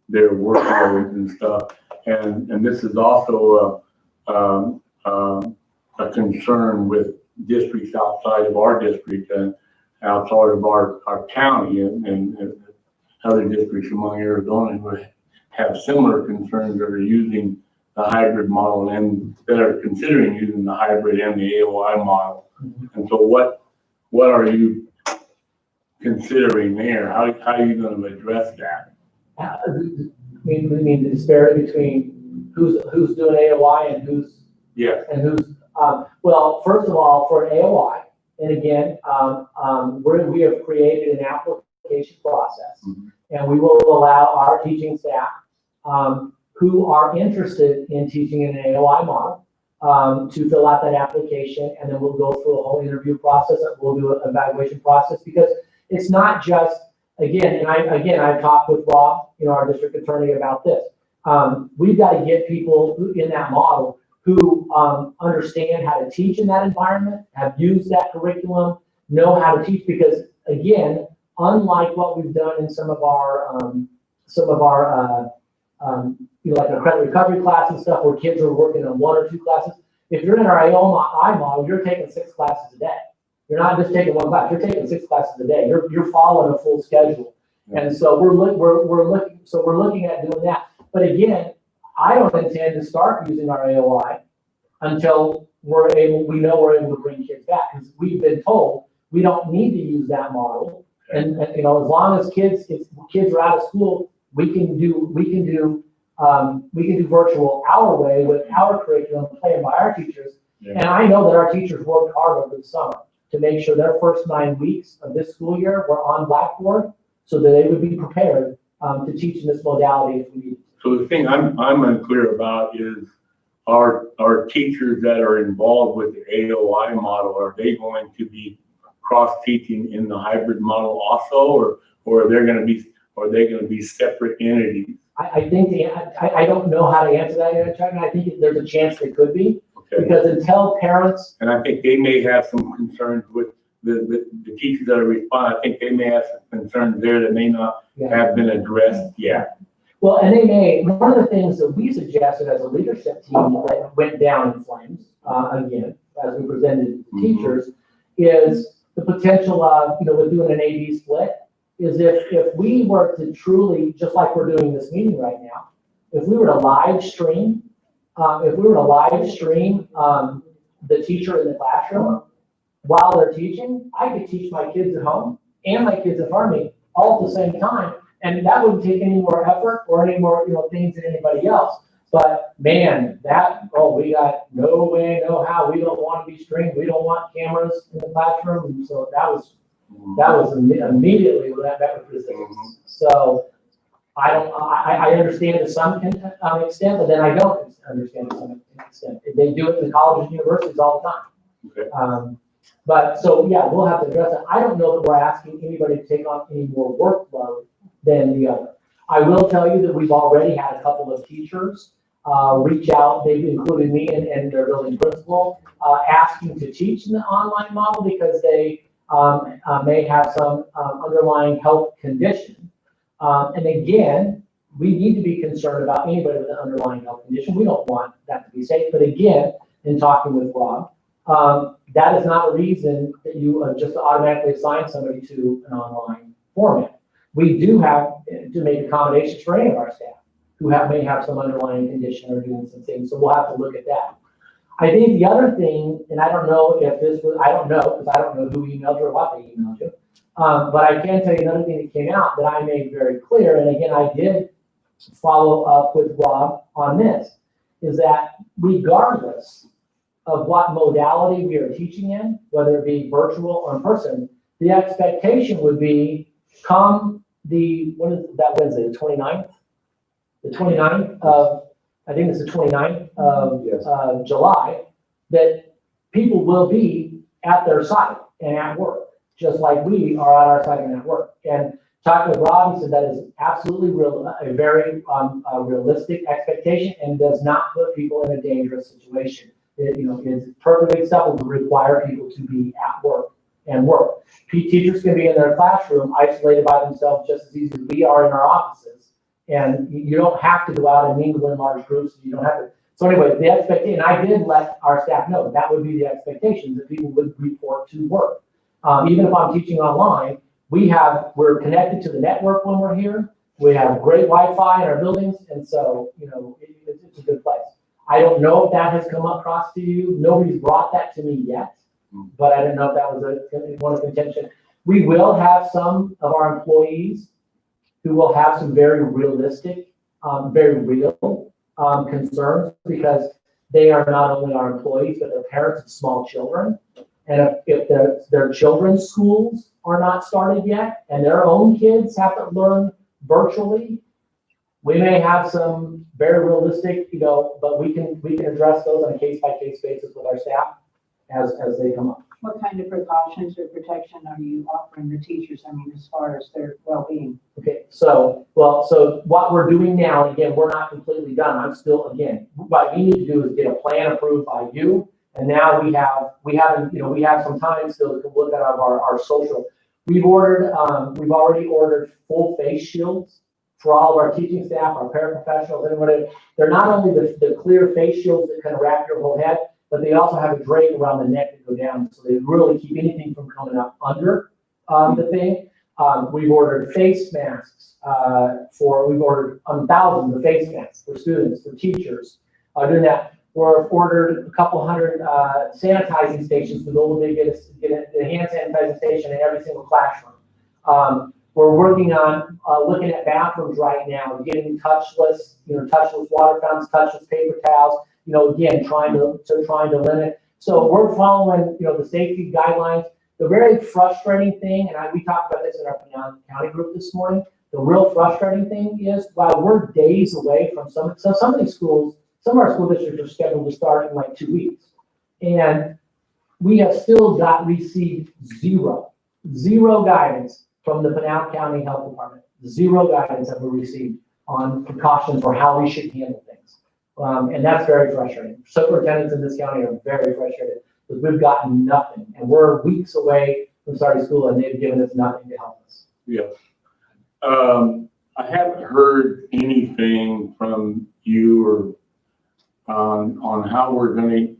their workload and stuff. And this is also a concern with districts outside of our district and outside of our county, and other districts among Arizona who have similar concerns that are using the hybrid model and that are considering using the hybrid and the AOI model. And so what are you considering there? How are you going to address that? You mean the disparity between who's doing AOI and who's, Yes. and who's, well, first of all, for an AOI, and again, we have created an application process, and we will allow our teaching staff who are interested in teaching in an AOI model to fill out that application, and then we'll go through a whole interview process, and we'll do an evaluation process, because it's not just, again, I've talked with Bob, our district attorney, about this. We've got to get people in that model who understand how to teach in that environment, have used that curriculum, know how to teach, because again, unlike what we've done in some of our like a credit recovery class and stuff where kids are working on 1 or 2 classes, if you're in our AOI model, you're taking 6 classes a day. You're not just taking 1 class, you're taking 6 classes a day. You're following a full schedule. And so we're looking at doing that. But again, I don't intend to start using our AOI until we know we're able to bring kids back, because we've been told we don't need to use that model. And as long as kids are out of school, we can do virtual our way with our curriculum planned by our teachers. Yeah. And I know that our teachers worked hard over the summer to make sure their first 9 weeks of this school year were on Blackboard, so that they would be prepared to teach in this modality if we need. So the thing I'm unclear about is, our teachers that are involved with the AOI model, are they going to be cross-teaching in the hybrid model also, or are they going to be separate entities? I think I don't know how to answer that yet, Chuck, and I think there's a chance they could be. Okay. Because until parents, and I think they may have some concerns with the teachers that are responding. I think they may have some concerns there that may not have been addressed yet. Well, and they may, one of the things that we suggested as a leadership team that went down in flames, again, as we presented to teachers, is the potential of, with doing an A/B split, is if we were to truly, just like we're doing this meeting right now, if we were to live stream the teacher in the classroom while they're teaching, I could teach my kids at home, and my kids in front of me all at the same time. And that wouldn't take any more effort or any more, things than anybody else. But man, we got no way, no how. We don't want to be streamed. We don't want cameras in the classroom. And so that was immediately when that was resistance. So I understand to some extent, but then I don't understand to some extent. They do it in colleges and universities all the time. Okay. But so, yeah, we'll have to address it. I don't know that we're asking anybody to take on any more workload than the other. I will tell you that we've already had a couple of teachers reach out. They've included me and their building principal, asking to teach in the online model because they may have some underlying health condition. And again, we need to be concerned about anybody with an underlying health condition. We don't want that to be safe. But again, in talking with Rob, that is not a reason that you just automatically assign somebody to an online format. We do have to make accommodations for any of our staff who may have some underlying condition or doing some things. So we'll have to look at that. I think the other thing, and I don't know if this was, I don't know, because I don't know who emailed you or what they emailed you. But I can tell you another thing that came out that I made very clear, and again, I did follow up with Rob on this, is that regardless of what modality we are teaching in, whether it be virtual or in person, the expectation would be come what is that Wednesday, the 29th? The 29th of, I think it's the 29th of July, that people will be at their site and at work, just like we are at our site and at work. And talking with Rob, he said that is absolutely a very realistic expectation and does not put people in a dangerous situation. It is perfectly acceptable to require people to be at work and work. Teachers can be in their classroom isolated by themselves just as easy as we are in our offices. And you don't have to go out and mingle in large groups. You don't have to. So anyway, the expectation, I did let our staff know that would be the expectation, that people would report to work. Even if I'm teaching online, we're connected to the network when we're here. We have great Wi-Fi in our buildings. And so, it's a good place. I don't know if that has come across to you. Nobody's brought that to me yet, but I didn't know if that was one of contention. We will have some of our employees who will have some very realistic, very real concerns, because they are not only our employees, but they're parents of small children. And if their children's schools are not started yet and their own kids have to learn virtually, we may have some very realistic, but we can address those on a case-by-case basis with our staff as they come up. What kind of precautions or protection are you offering the teachers? I mean, as far as their well-being? Okay, so what we're doing now, again, we're not completely done. I'm still, again, what you need to do is get a plan approved by you. And now we have some time still to look at our social. We've already ordered full face shields for all of our teaching staff, our paraprofessionals, everybody. They're not only the clear face shields that kind of wrap your whole head, but they also have a drape around the neck that go down, so they really keep anything from coming up under the thing. We've ordered face masks we've ordered thousands of face masks for students, for teachers. Doing that, we've ordered a couple hundred sanitizing stations for those that get a hand sanitizing station in every single classroom. We're working on looking at bathrooms right now, getting touchless water fountains, touchless paper towels. Again, trying to limit. So we're following, the safety guidelines. The very frustrating thing, and we talked about this in our county group this morning, the real frustrating thing is, while we're days away from some of these schools, some of our school districts are scheduled to start in like 2 weeks. And we have still received zero guidance from the Pinal County Health Department. Zero guidance have we received on precautions for how we should handle things. And that's very frustrating. Superintendents in this county are very frustrated because we've gotten nothing. And we're weeks away from starting school and they've given us nothing to help us. Yeah. I haven't heard anything from you or on how we're going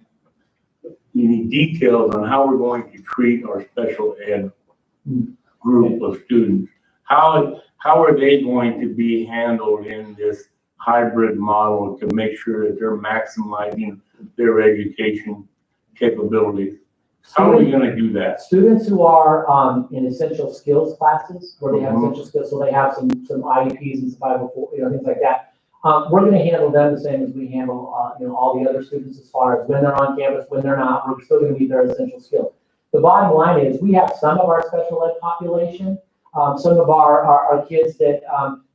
to, any details on how we're going to treat our special ed group of students. How are they going to be handled in this hybrid model to make sure that they're maximizing their education capabilities? How are we gonna do that? Students who are, in essential skills classes, where they have Mhm. essential skills, so they have some IEPs and some 504, things like that. We're gonna handle them the same as we handle, all the other students as far as when they're on campus, when they're not, we're still gonna meet their essential skills. The bottom line is, we have some of our special ed population, some of our kids that,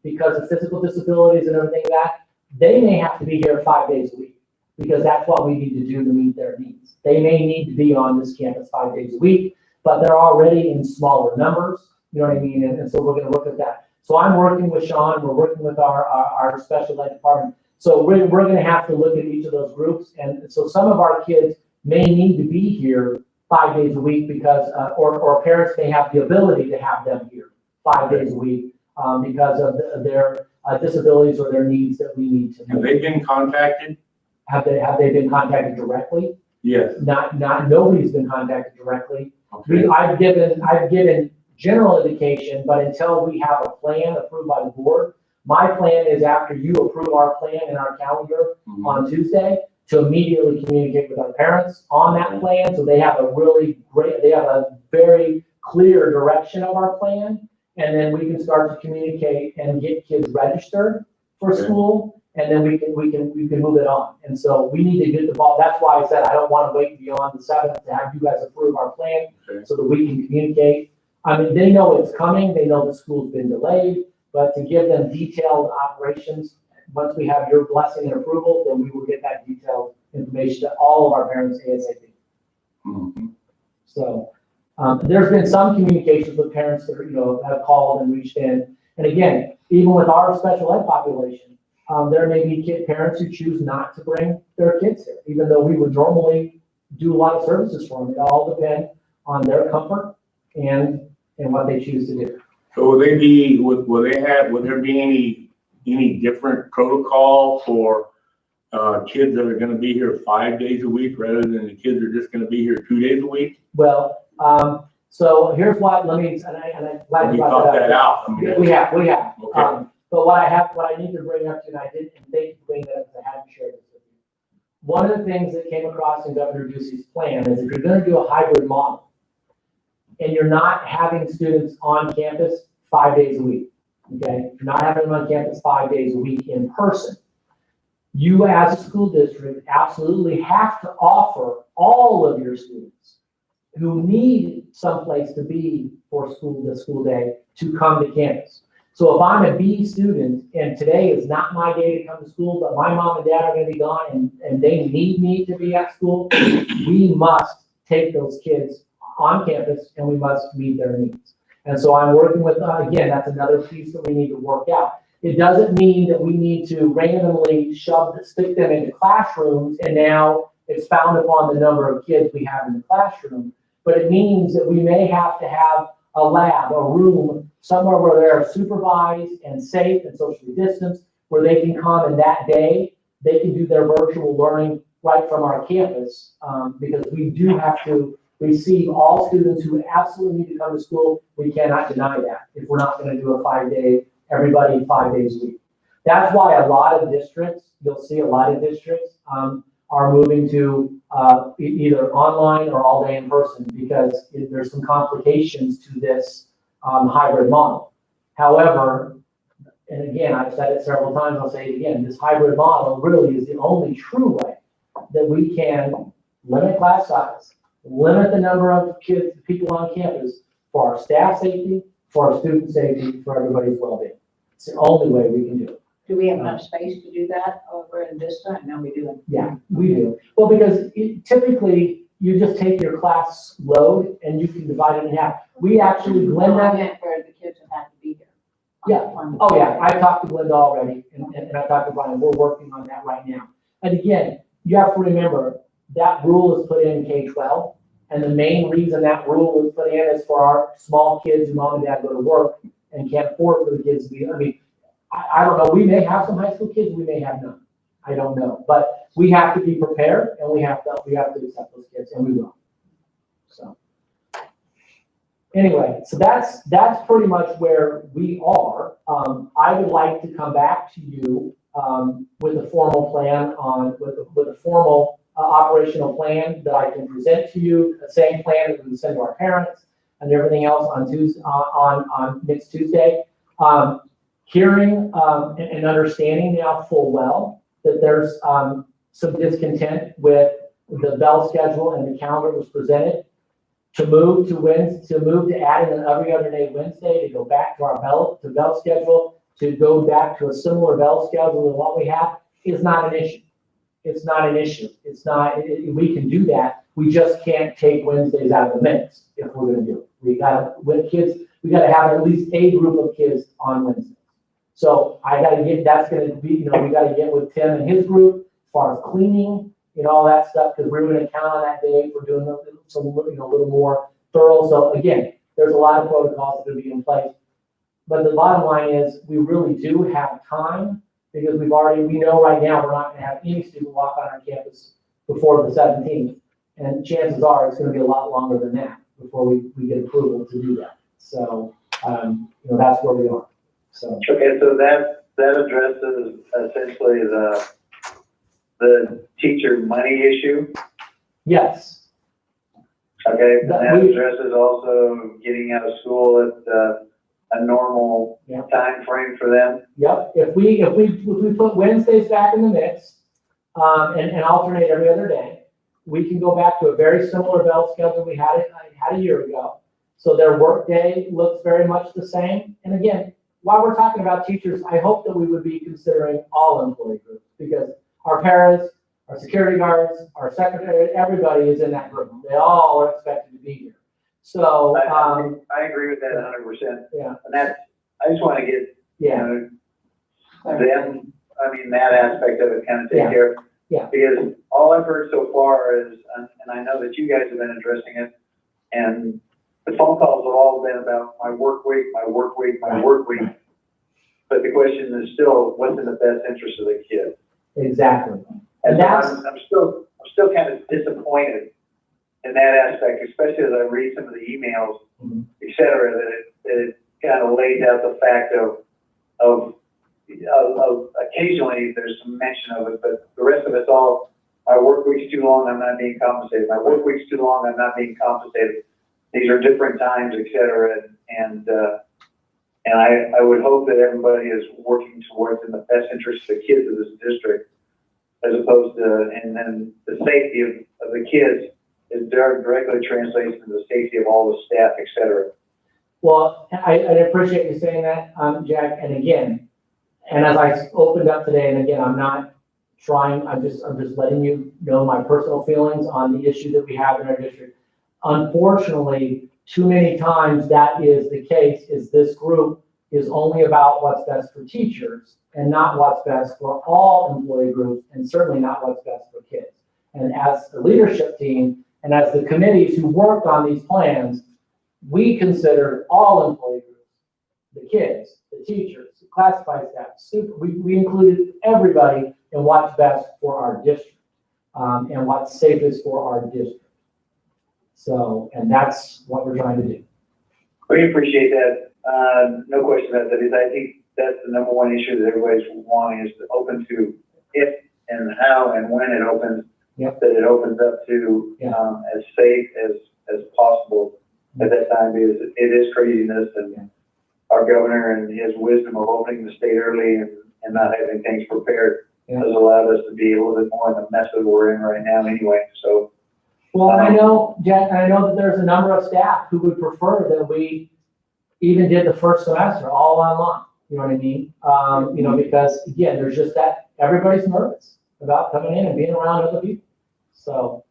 because of physical disabilities and everything like that, they may have to be here 5 days a week, because that's what we need to do to meet their needs. They may need to be on this campus 5 days a week, but they're already in smaller numbers, you know what I mean? And so we're gonna look at that. So I'm working with Sean, we're working with our special ed department. So we're gonna have to look at each of those groups. And so some of our kids may need to be here 5 days a week because, or parents may have the ability to have them here 5 days a week, because of their disabilities or their needs that we need to Have meet. they been contacted? Have they been contacted directly? Yes. Nobody's been contacted directly. Okay. I've given general indication, but until we have a plan approved by the board, my plan is after you approve our plan in our calendar Mhm. on Tuesday, to immediately communicate with our parents on that plan, so they have a very clear direction of our plan. And then we can start to communicate and get kids registered for Okay. school, and then we can move it on. And so we need to get the ball, that's why I said I don't want to wait beyond the 7th to have you guys approve our plan, Okay. so that we can communicate. I mean, they know it's coming, they know the school's been delayed, but to give them detailed operations, once we have your blessing and approval, then we will get that detailed information to all of our parents ASAP. Mhm. So, there's been some communications with parents that, have called and reached in. And again, even with our special ed population, there may be parents who choose not to bring their kids here, even though we would normally do a lot of services for them. It all depends on their comfort and what they choose to do. So will there be any different protocol for, kids that are gonna be here 5 days a week rather than the kids that are just gonna be here 2 days a week? Well, so here's what, and I'm glad We you thought brought that that up. out. I mean, We have. Okay. But what I need to bring up to you, and I didn't, and thank you for bringing that up, because I hadn't shared this with you. One of the things that came across in Governor Ducey's plan is if you're gonna do a hybrid model, and you're not having students on campus 5 days a week, okay? If you're not having them on campus 5 days a week in person, you as a school district absolutely have to offer all of your students who need someplace to be for the school day to come to campus. So if I'm a B student and today is not my day to come to school, but my mom and dad are gonna be gone and they need me to be at school, we must take those kids on campus and we must meet their needs. And so I'm working with, again, that's another piece that we need to work out. It doesn't mean that we need to randomly stick them into classrooms and now expound upon the number of kids we have in the classroom. But it means that we may have to have a lab, a room, somewhere where they're supervised and safe and socially distanced, where they can come and that day, they can do their virtual learning right from our campus. Because we do have to receive all students who absolutely need to come to school. We cannot deny that if we're not gonna do a 5 day, everybody 5 days a week. That's why a lot of districts, you'll see a lot of districts, are moving to either online or all day in person, because there's some complications to this hybrid model. However, and again, I've said it several times, I'll say it again, this hybrid model really is the only true way that we can limit class size, limit the number of kids, people on campus for our staff safety, for our student safety, for everybody's well-being. It's the only way we can do it. Do we have enough space to do that over in Vista? I know we do. Yeah, we do. Well, because typically you just take your class load and you can divide it in half. We actually, No, I Glenda, meant where the kids would have to be here. Yeah. oh yeah, I talked to Glenda already and I talked to Brian. We're working on that right now. And again, you have to remember that rule is put in K-12. And the main reason that rule was put in is for our small kids who mom and dad go to work and can't afford for the kids to be, I don't know, we may have some high school kids, we may have none. I don't know, but we have to be prepared and we have to accept those kids, and we will. So anyway, so that's pretty much where we are. I would like to come back to you with a formal plan with a formal operational plan that I can present to you, the same plan that we send to our parents and everything else on Tuesday, on next Tuesday. Hearing and understanding now full well that there's some discontent with the bell schedule and the calendar was presented. To move to adding an every other day Wednesday, to go back to our bell schedule, to go back to a similar bell schedule than what we have is not an issue. It's not an issue. It's not, we can do that. We just can't take Wednesdays out of the mix if we're gonna do it. We gotta have at least a group of kids on Wednesdays. So that's gonna be, we gotta get with Tim and his group as far as cleaning and all that stuff, because we're gonna count on that day for doing some, a little more thorough. So again, there's a lot of protocols that are being in place. But the bottom line is, we really do have time, because we know right now we're not gonna have any student walk on our campus before the 17th. And chances are it's gonna be a lot longer than that before we get approval to do that. So, that's where we are, so. Okay, so that addresses essentially the teacher money issue. Yes, Okay, and that addresses also getting out of school at a normal time frame for them. yep. If we put Wednesdays back in the mix, and alternate every other day, we can go back to a very similar bell schedule we had a year ago. So their work day looks very much the same. And again, while we're talking about teachers, I hope that we would be considering all employee groups, because our paras, our security guards, our secretary, everybody is in that group. They all are expected to be here. So, I agree with that 100%. Yeah. And I just want to get, yeah, that aspect of it kind of take care of. Yeah. Because all I've heard so far is, and I know that you guys have been addressing it, and the phone calls have all been about my work week. Right. But the question is still, what's in the best interest of the kid? exactly. And And that's, I'm still kind of disappointed in that aspect, especially as I read some of the emails, Mhm. et cetera, that it kind of lays out the fact of occasionally there's some mention of it, but the rest of it's all, my work week's too long, I'm not being compensated. My work week's too long, I'm not being compensated. These are different times, et cetera, and I would hope that everybody is working towards in the best interest of the kids of this district, as opposed to, and then the safety of the kids is directly translates into the safety of all the staff, et cetera. well, I appreciate you saying that, Jack, and again, and as I opened up today, and again, I'm not trying, I'm just letting you know my personal feelings on the issue that we have in our district. Unfortunately, too many times that is the case, is this group is only about what's best for teachers and not what's best for all employee groups, and certainly not what's best for kids. And as the leadership team and as the committees who worked on these plans, we considered all employee groups, the kids, the teachers, the classified staff, we included everybody in what's best for our district, and what's safest for our district. So, and that's what we're trying to do. We appreciate that. No question about that. I think that's the number one issue that everybody's wanting, is to open to if and how and when it opens. Yep. That it opens up to as safe as possible at that time, because it is craziness, and our governor and his wisdom of opening the state early and not having things prepared has allowed us to be a little bit more in the mess that we're in right now anyway. So. Well, I know, Jack, I know that there's a number of staff who would prefer that we even did the first semester all online, you know what I mean? Because again, there's just that, everybody's nervous about coming in and being around other people, so.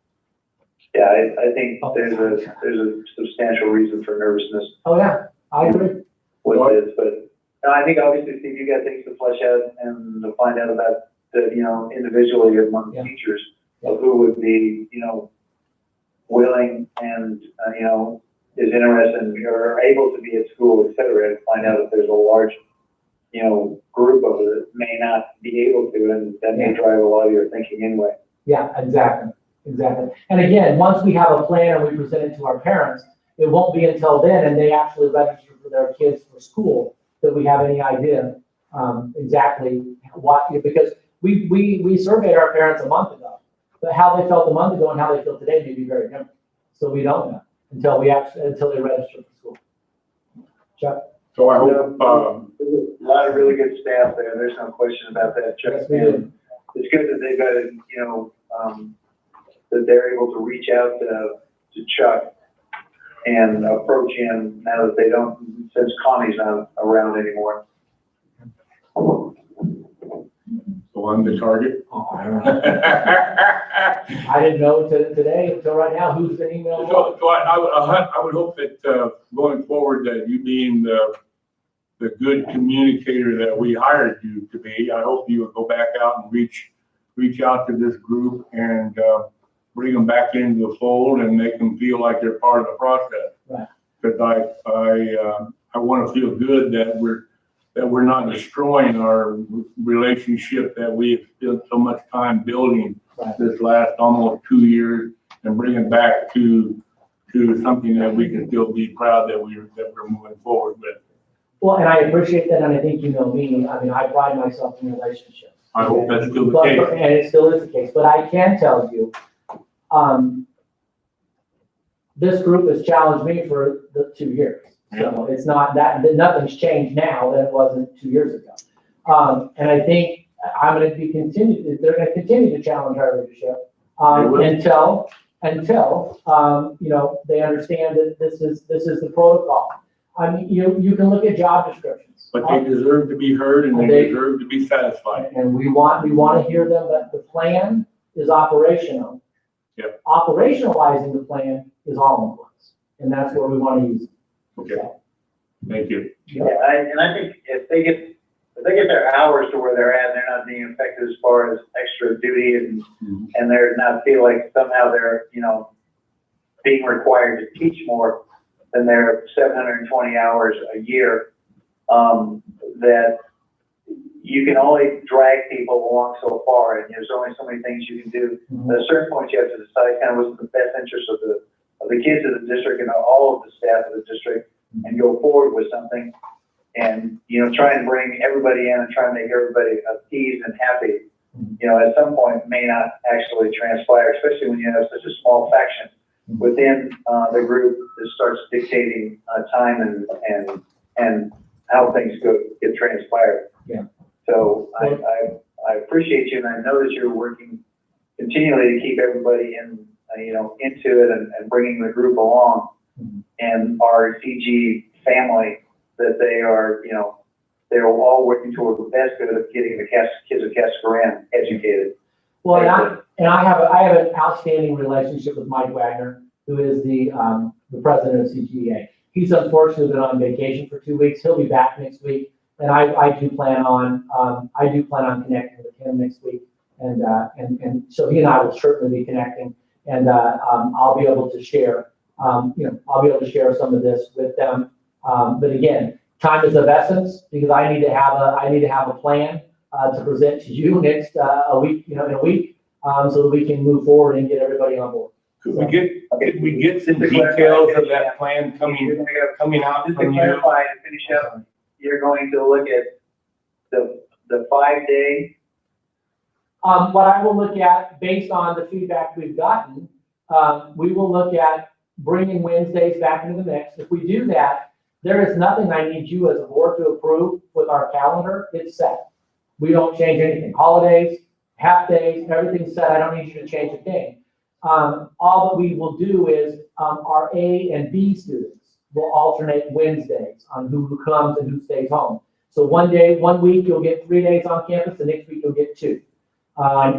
Yeah, I think there's a substantial reason for nervousness. Oh, yeah, I agree. With this, but I think obviously, Steve, you got things to flesh out and to find out about the, individually among teachers of who would be, willing and, is interested or able to be at school, et cetera, and find out if there's a large, group of it that may not be able to, and that may drive a lot of your thinking anyway. Yeah, exactly. And again, once we have a plan and we present it to our parents, it won't be until then, and they actually register for their kids for school, that we have any idea exactly what, because we surveyed our parents a month ago. But how they felt a month ago and how they feel today may be very different. So we don't know until they register for school. Chuck? So I hope, There's a lot of really good staff there, there's no question about that, Chuck. Yes, we do. It's good that they've got, that they're able to reach out to Chuck and approach him now that they don't, since Connie's not around anymore. so I'm the target. Oh, I don't know. I didn't know today, until right now, who's been emailed. So I would hope that, going forward, that you being the good communicator that we hired you to be, I hope you would go back out and reach out to this group and, bring them back into the fold and make them feel like they're part of the process. Right. Because I want to feel good that we're not destroying our relationship that we have spent so much time building Right. this last almost 2 years, and bring it back to something that we can still be proud that we're moving forward with. Well, and I appreciate that, and I think you know me, I mean, I pride myself in relationships. I hope that's still the But- case. And it still is the case, but I can tell you, this group has challenged me for the 2 years. So it's not that nothing's changed now than it wasn't 2 years ago. And I think they're going to continue to challenge our leadership, until, they understand that this is the protocol. I mean, you can look at job descriptions. But they deserve to be heard and they deserve to be satisfied. And we want to hear them, but the plan is operational. Yep. Operationalizing the plan is all in place, and that's where we want to use it. Okay, thank you. Yeah, I think if they get their hours to where they're at, and they're not being affected as far as extra duty and they're not feel like somehow they're, being required to teach more than their 720 hours a year, that you can only drag people along so far, and there's only so many things you can do. At a certain point, you have to decide kind of what's in the best interest of the kids of the district and all of the staff of the district, and go forward with something. And, try and bring everybody in and try and make everybody appeased and happy, at some point may not actually transpire, especially when you have such a small faction within the group that starts dictating time and how things get transpired. Yeah. So I appreciate you, and I know that you're working continually to keep everybody into it and bringing the group along, and our CG family, that they are, they're all working toward the best good of getting the kids of Cascaran educated. Well, and I have an outstanding relationship with Mike Wagner, who is the president of CGA. He's unfortunately been on vacation for 2 weeks. He'll be back next week, and I do plan on connecting with him next week, and so he and I will certainly be connecting, and I'll be able to share, I'll be able to share some of this with them. But again, time is of essence, because I need to have a plan to present to you next a week, in a week, so that we can move forward and get everybody on board. Could we get some details of that plan coming out Just to from you? clarify and finish up, you're going to look at the 5-day. What I will look at, based on the feedback we've gotten, we will look at bringing Wednesdays back into the mix. If we do that, there is nothing I need you as a board to approve with our calendar. It's set. We don't change anything. Holidays, half days, everything's set. I don't need you to change a thing. All that we will do is our A and B students will alternate Wednesdays on who comes and who stays home. So one week you'll get 3 days on campus, the next week you'll get 2.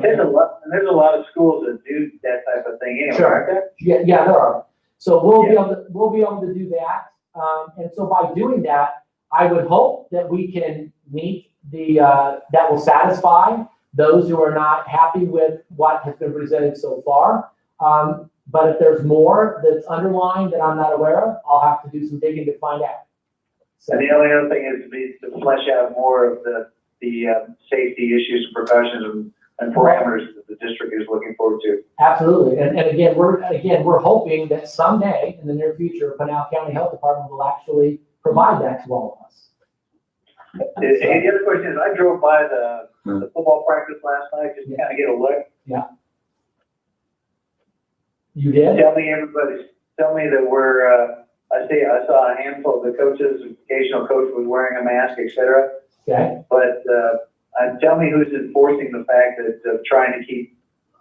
There's a lot of schools that do that type of thing anyway, Sure. aren't there? Yeah, there are. So we'll be able to do that. And so by doing that, I would hope that we can meet that will satisfy those who are not happy with what has been presented so far. But if there's more that's underlying that I'm not aware of, I'll have to do some digging to find out. So, And the only other thing is to flesh out more of the safety issues, precautions, and parameters that the district is looking forward to. absolutely. And again, we're hoping that someday in the near future, Pinal County Health Department will actually provide that to all of us. And the other question is, I drove by the football practice last night just to kind of get a look. Yeah. You did? tell me that I saw a handful of the coaches, occasional coach was wearing a mask, et cetera. Okay. But, tell me who's enforcing the fact that, trying to keep,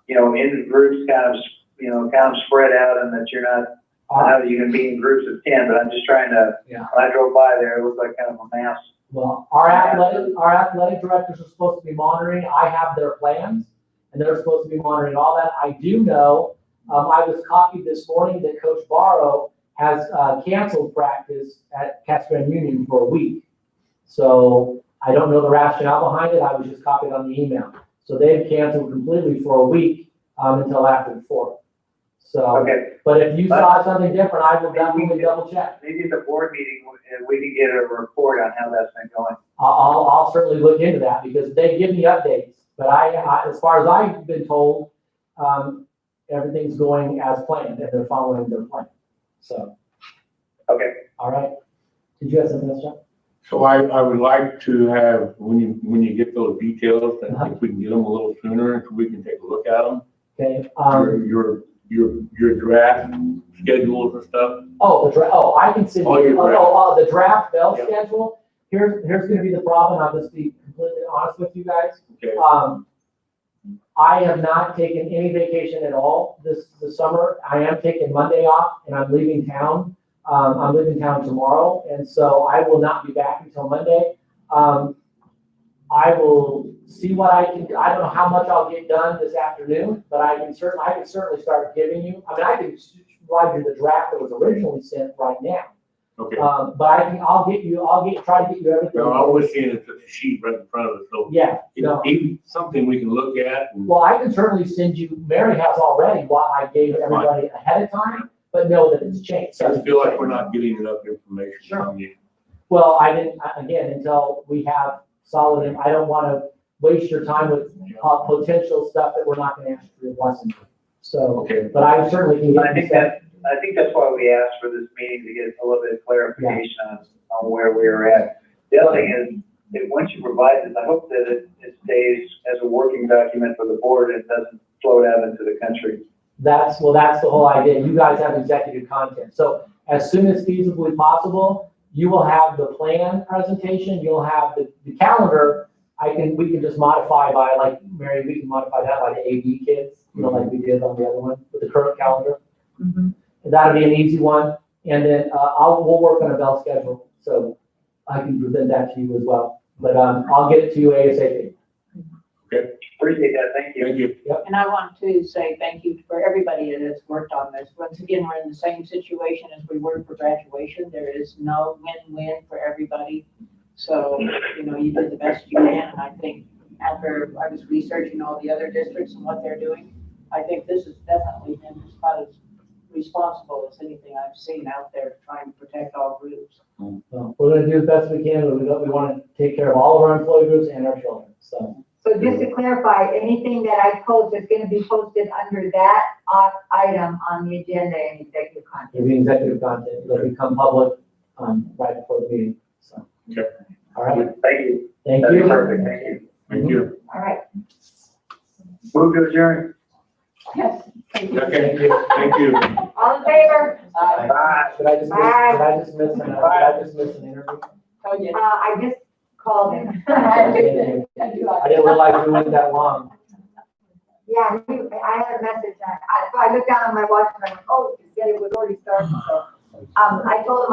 in groups kind of spread out and that you're not, I know that you can be in groups of 10, but I'm just trying to, Yeah. when I drove by there, it looked like kind of a mass. Well, our athletic directors are supposed to be monitoring. I have their plans, and they're supposed to be monitoring all that. I do know, I was copied this morning that Coach Barrow has canceled practice at Catskilling Union for a week. So I don't know the rationale behind it. I was just copied on the email. So they've canceled completely for a week until after the 4th. So, Okay, but if you saw something different, I will definitely double check. maybe at the board meeting, we can get a report on how that's been going. I'll certainly look into that because they give me updates. But I as far as I've been told, everything's going as planned and they're following their plan. So, Okay. all right. Did you have something else, John? So I would like to have, when you get those details, I think we can get them a little sooner, so we can take a look at them. Okay. Your draft schedules and stuff. I can send Oh, you, your draft. the draft bell Yep. schedule. Here's gonna be the problem. I'll just be completely honest with you guys. Okay. I have not taken any vacation at all this summer. I am taking Monday off and I'm leaving town. I'm leaving town tomorrow, and so I will not be back until Monday. I will see what I can do. I don't know how much I'll get done this afternoon, but I can certainly start giving you, I can provide you the draft that was originally sent right now. Okay. But try to get you everything. Well, I was seeing it's a sheet right in front of us, so Yeah, no. it's something we can look at. And, Well, I can certainly send you, Mary has already what I gave everybody ahead of time, but know that it's changed. I just feel like we're not getting enough information Sure. from you. Well, I didn't, again, until we have solid, I don't want to waste your time with potential stuff that we're not going to ask for your blessing. So, Okay. but I certainly can I get you think that's why we asked for this meeting, to get a little bit of clarification on where we are at. The other thing is, that once you provide this, I hope that it stays as a working document for the board and doesn't float out into the country. That's the whole idea. You guys have executive content. So as soon as feasibly possible, you will have the plan presentation, you'll have the calendar. We can just modify by, like, Mary, we can modify that by the AV kids, like we did on the other one with the current calendar. Mm-hmm. That'll be an easy one. And then, we'll work on a bell schedule. So I can present that to you as well. But, I'll get it to you ASAP. Appreciate that, thank you. Thank you. And I want to say thank you for everybody that's worked on this. Once again, we're in the same situation as we were for graduation. There is no win-win for everybody. So, you did the best you can. And I think after I was researching all the other districts and what they're doing, I think this has definitely been about as responsible as anything I've seen out there trying to protect all groups. So we're gonna do the best we can, but we want to take care of all of our employee groups and our children, so. So just to clarify, anything that I post is gonna be posted under that item on the agenda and executive content. It'll be executive content, it'll become public, right before the meeting, so. Okay. All right, Thank you. thank That'd be you. perfect, thank you. Thank you. All right. Move to adjourn. Yes. Okay, thank you. All in favor? Bye. Did I just miss an interview? Oh, yeah. I just called him. I didn't realize we went that long. Yeah, I had a message, so I looked down on my watch and I went, oh, he said it was already starting, so, I told him